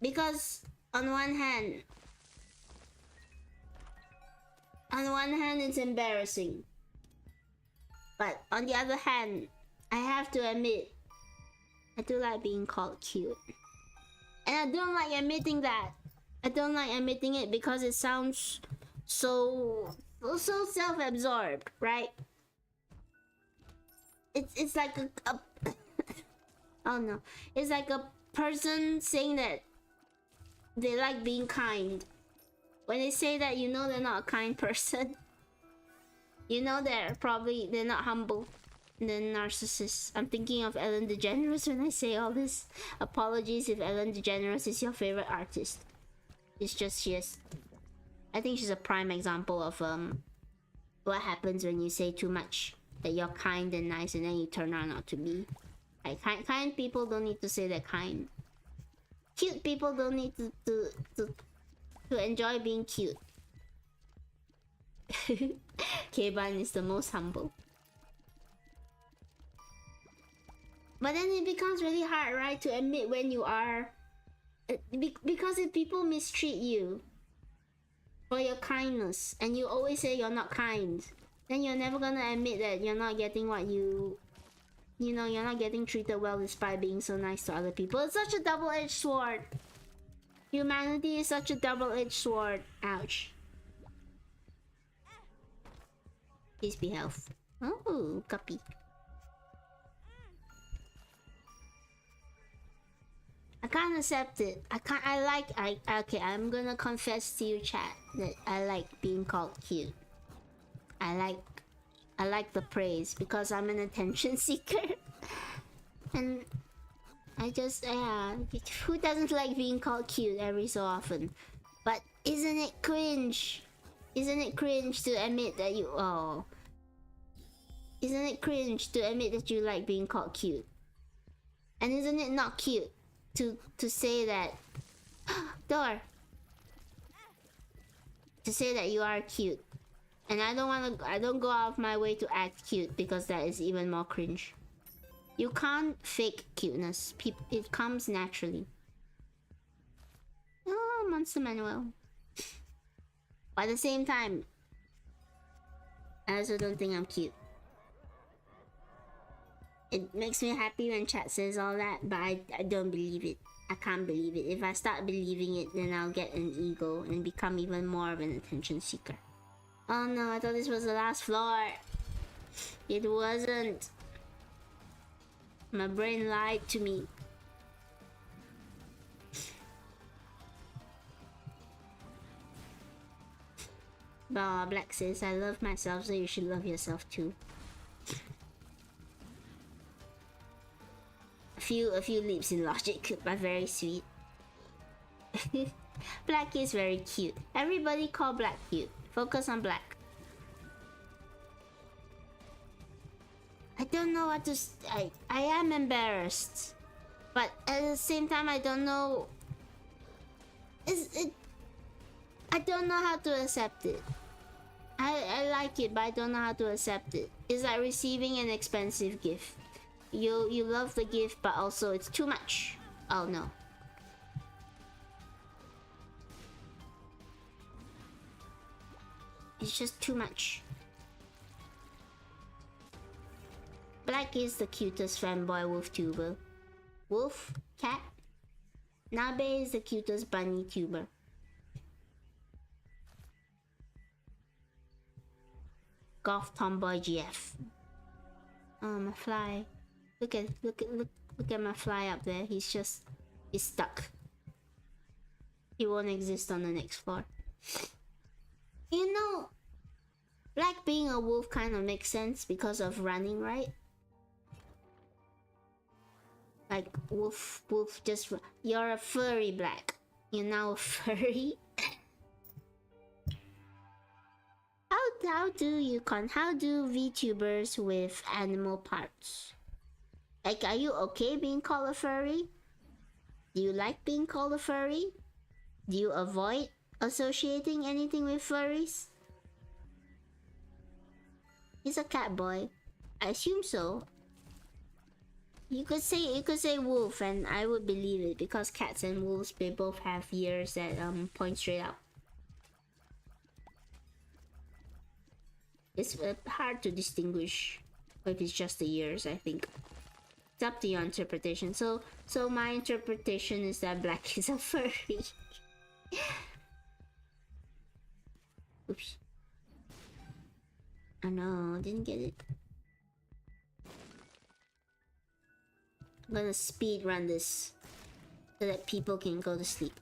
Because on one hand it's embarrassing, but on the other hand, I have to admit, I do like being called cute, and I don't like admitting that. I don't like admitting it because it sounds so self-absorbed, right? It's like a oh no, it's like a person saying that they like being kind. When they say that, you know they're not a kind person. You know they're not humble. They're narcissists. I'm thinking of Ellen DeGeneres when I say all this. Apologies if Ellen DeGeneres is your favorite artist. It's just she's. I think she's a prime example of what happens when you say too much. That you're kind and nice, and then you turn out not to be. Like kind people don't need to say they're kind. Cute people don't need to enjoy being cute. K-Ban is the most humble. But then it becomes really hard, right, to admit when you are... Because if people mistreat you for your kindness, and you always say you're not kind, then you're never gonna admit that you're not getting what you... You know, you're not getting treated well despite being so nice to other people. It's such a double-edged sword. Humanity is such a double-edged sword. Ouch. Please be health. Oh, guppy. I can't accept it. Okay, I'm gonna confess to you, chat, that I like being called cute. I like the praise because I'm an attention seeker. And I just, yeah, who doesn't like being called cute every so often? But isn't it cringe? Isn't it cringe to admit that you, oh. Isn't it cringe to admit that you like being called cute? And isn't it not cute to say that, door, to say that you are cute? And I don't go out of my way to act cute because that is even more cringe. You can't fake cuteness. It comes naturally. Oh, Monster Manuel. But at the same time, I also don't think I'm cute. It makes me happy when chat says all that, but I don't believe it. I can't believe it. If I start believing it, then I'll get an ego and become even more of an attention seeker. Oh no, I thought this was the last floor. It wasn't. My brain lied to me. Bah, Black says, I love myself, so you should love yourself too. A few leaps in logic, but very sweet. Black is very cute. Everybody call Black cute. Focus on Black. I don't know what to... I am embarrassed. But at the same time, I don't know... I don't know how to accept it. I like it, but I don't know how to accept it. It's like receiving an expensive gift. You love the gift, but also it's too much. Oh no. It's just too much. Black is the cutest fanboy wolf tuber. Wolf? Cat? Nabe is the cutest bunny tuber. Golf tomboy GF. Oh, my fly. Look at my fly up there. He's stuck. He won't exist on the next floor. You know, Black being a wolf kind of makes sense because of running, right? Like wolf, just you're a furry Black. You're now a furry. How do VTubers with animal parts? Like, are you okay being called a furry? Do you like being called a furry? Do you avoid associating anything with furries? He's a cat boy. I assume so. You could say wolf and I would believe it because cats and wolves, they both have ears that point straight out. It's hard to distinguish if it's just the ears, I think. It's up to your interpretation. So my interpretation is that Black is a furry. Oops. Oh no, didn't get it. I'm gonna speed run this so that people can go to sleep.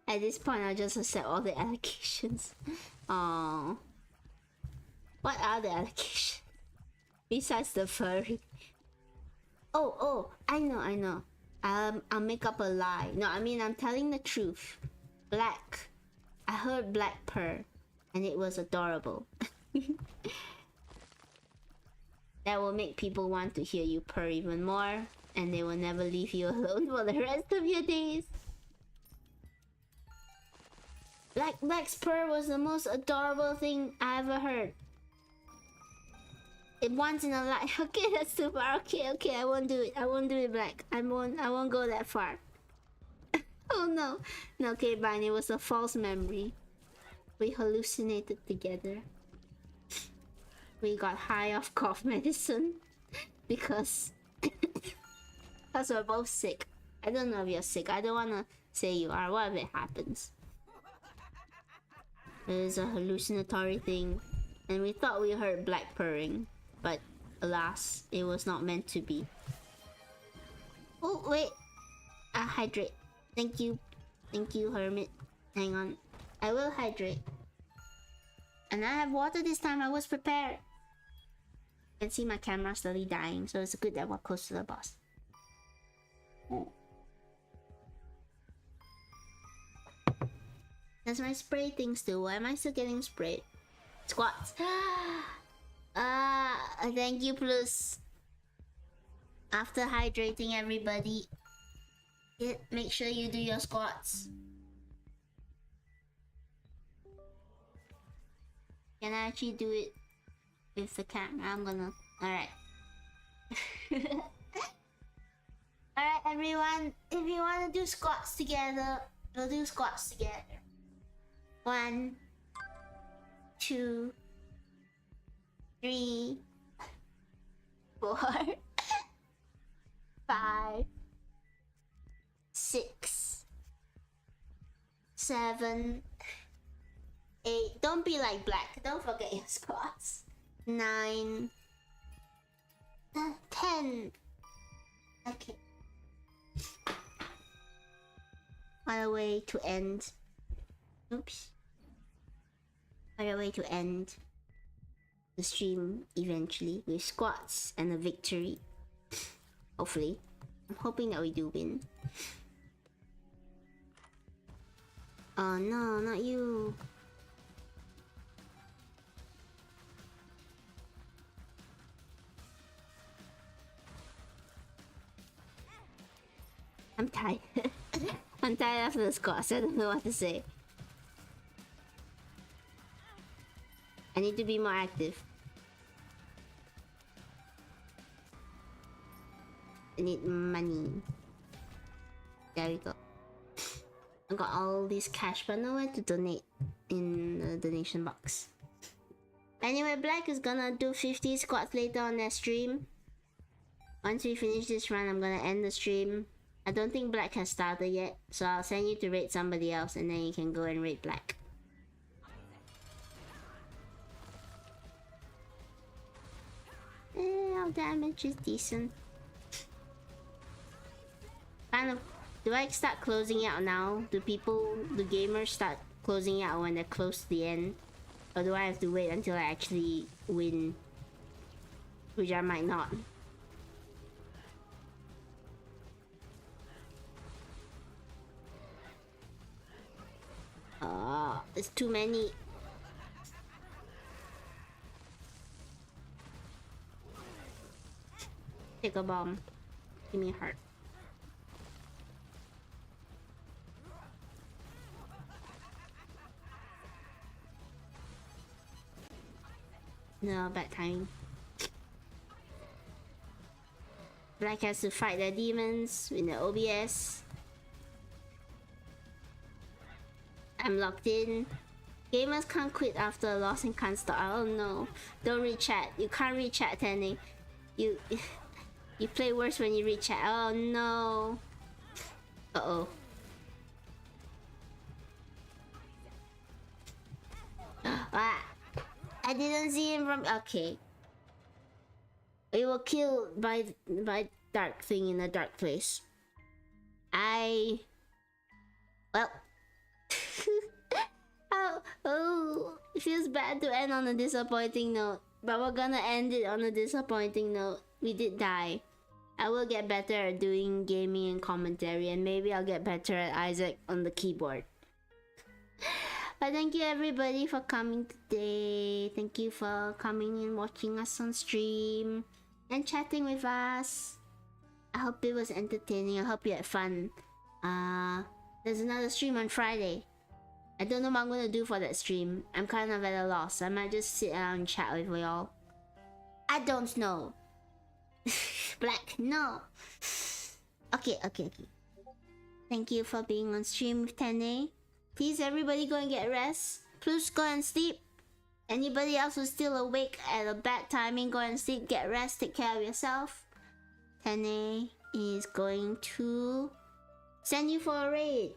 At this point, I'll just accept all the allocations. Aww. What are the allocations? Besides the furry. Oh, I know. I'll make up a lie. No, I mean, I'm telling the truth. Black. I heard black purr, and it was adorable. That will make people want to hear you purr even more, and they will never leave you alone for the rest of your days. Black's purr was the most adorable thing I ever heard. It once in a life. Okay, that's too far. Okay, I won't do it. I won't do it, Black. I won't go that far. Oh no. No, okay, fine. It was a false memory. We hallucinated together. We got high off cough medicine because we're both sick. I don't know if you're sick. I don't wanna say you are. What if it happens? It is a hallucinatory thing, and we thought we heard black purring, but alas, it was not meant to be. Oh wait, hydrate. Thank you, Hermit. Hang on, I will hydrate. And I have water this time. I was prepared. You can see my camera slowly dying, so it's good that we're close to the boss. That's my spray things too. Why am I still getting sprayed? Squats. Thank you, Plus. After hydrating everybody, make sure you do your squats. Can I actually do it with the camera? I'm gonna. Alright. Alright, everyone. If you wanna do squats together, we'll do squats together. 1, 2, 3, 4, 5, 6, 7, 8. Don't be like Black. Don't forget your squats. 9, 10. Okay. What a way to end. Oops. What a way to end the stream eventually with squats and a victory. Hopefully. I'm hoping that we do win. Oh no, not you. I'm tired. I'm tired after the squats. I don't know what to say. I need to be more active. I need money. There we go. I got all this cash, but nowhere to donate in the donation box. Anyway, Black is gonna do 50 squats later on their stream. Once we finish this run, I'm gonna end the stream. I don't think Black has started yet, so I'll send you to raid somebody else and then you can go and raid Black. Our damage is decent. Kind of. Do I start closing out now? Do gamers start closing out when they're close to the end? Or do I have to wait until I actually win? Which I might not. There's too many. Take a bomb. Give me a heart. No, bad timing. Black has to fight their demons in the OBS. I'm locked in. Gamers can't quit after a loss and can't start. Oh no. Don't read chat. You can't read chat, Tenny. You play worse when you read chat. Oh no. Uh-oh. Ah. I didn't see him from... Okay. We were killed by dark thing in a dark place. Well... oh, it feels bad to end on a disappointing note. But we're gonna end it on a disappointing note. We did die. I will get better at doing gaming and commentary, and maybe I'll get better at Isaac on the keyboard. But thank you everybody for coming today. Thank you for coming and watching us on stream and chatting with us. I hope it was entertaining. I hope you had fun. There's another stream on Friday. I don't know what I'm gonna do for that stream. I'm kind of at a loss. I might just sit down and chat with y'all. I don't know. Black, no. Okay. Thank you for being on stream with Tene. Please, everybody go and get rest. Please go and sleep. Anybody else who's still awake at a bad timing, go and sleep, get rest, take care of yourself. Tene is going to send you for a raid.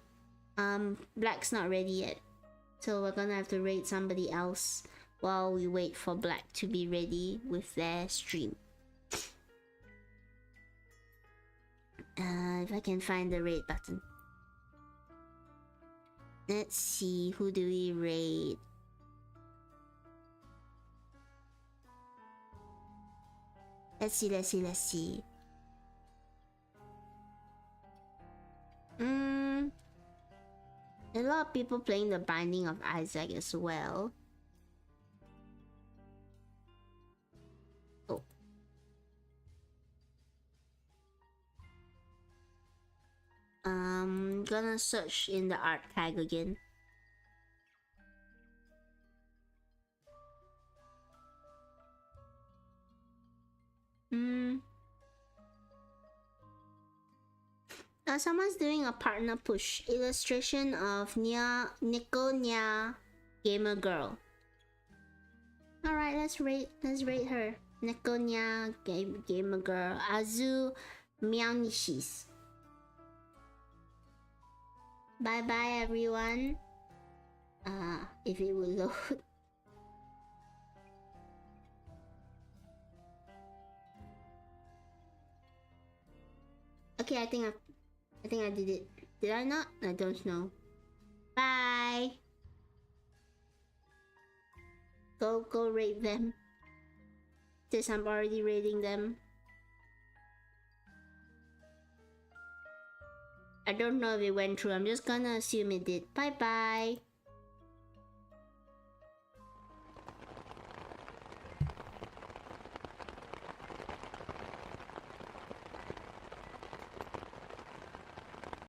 Black's not ready yet, so we're gonna have to raid somebody else while we wait for Black to be ready with their stream. If I can find the raid button. Let's see, who do we raid? Let's see. A lot of people playing the Binding of Isaac as well. Oh. Gonna search in the art tag again. Someone's doing a partner push illustration of Nico Gamer Girl. All right, let's rate her. Nico Gamer Girl Azu Miaunishis. Bye bye everyone. If it will load. Okay, I think I did it. Did I not? I don't know. Bye. Go raid them. Since I'm already raiding them. I don't know if it went through. I'm just gonna assume it did. Bye bye.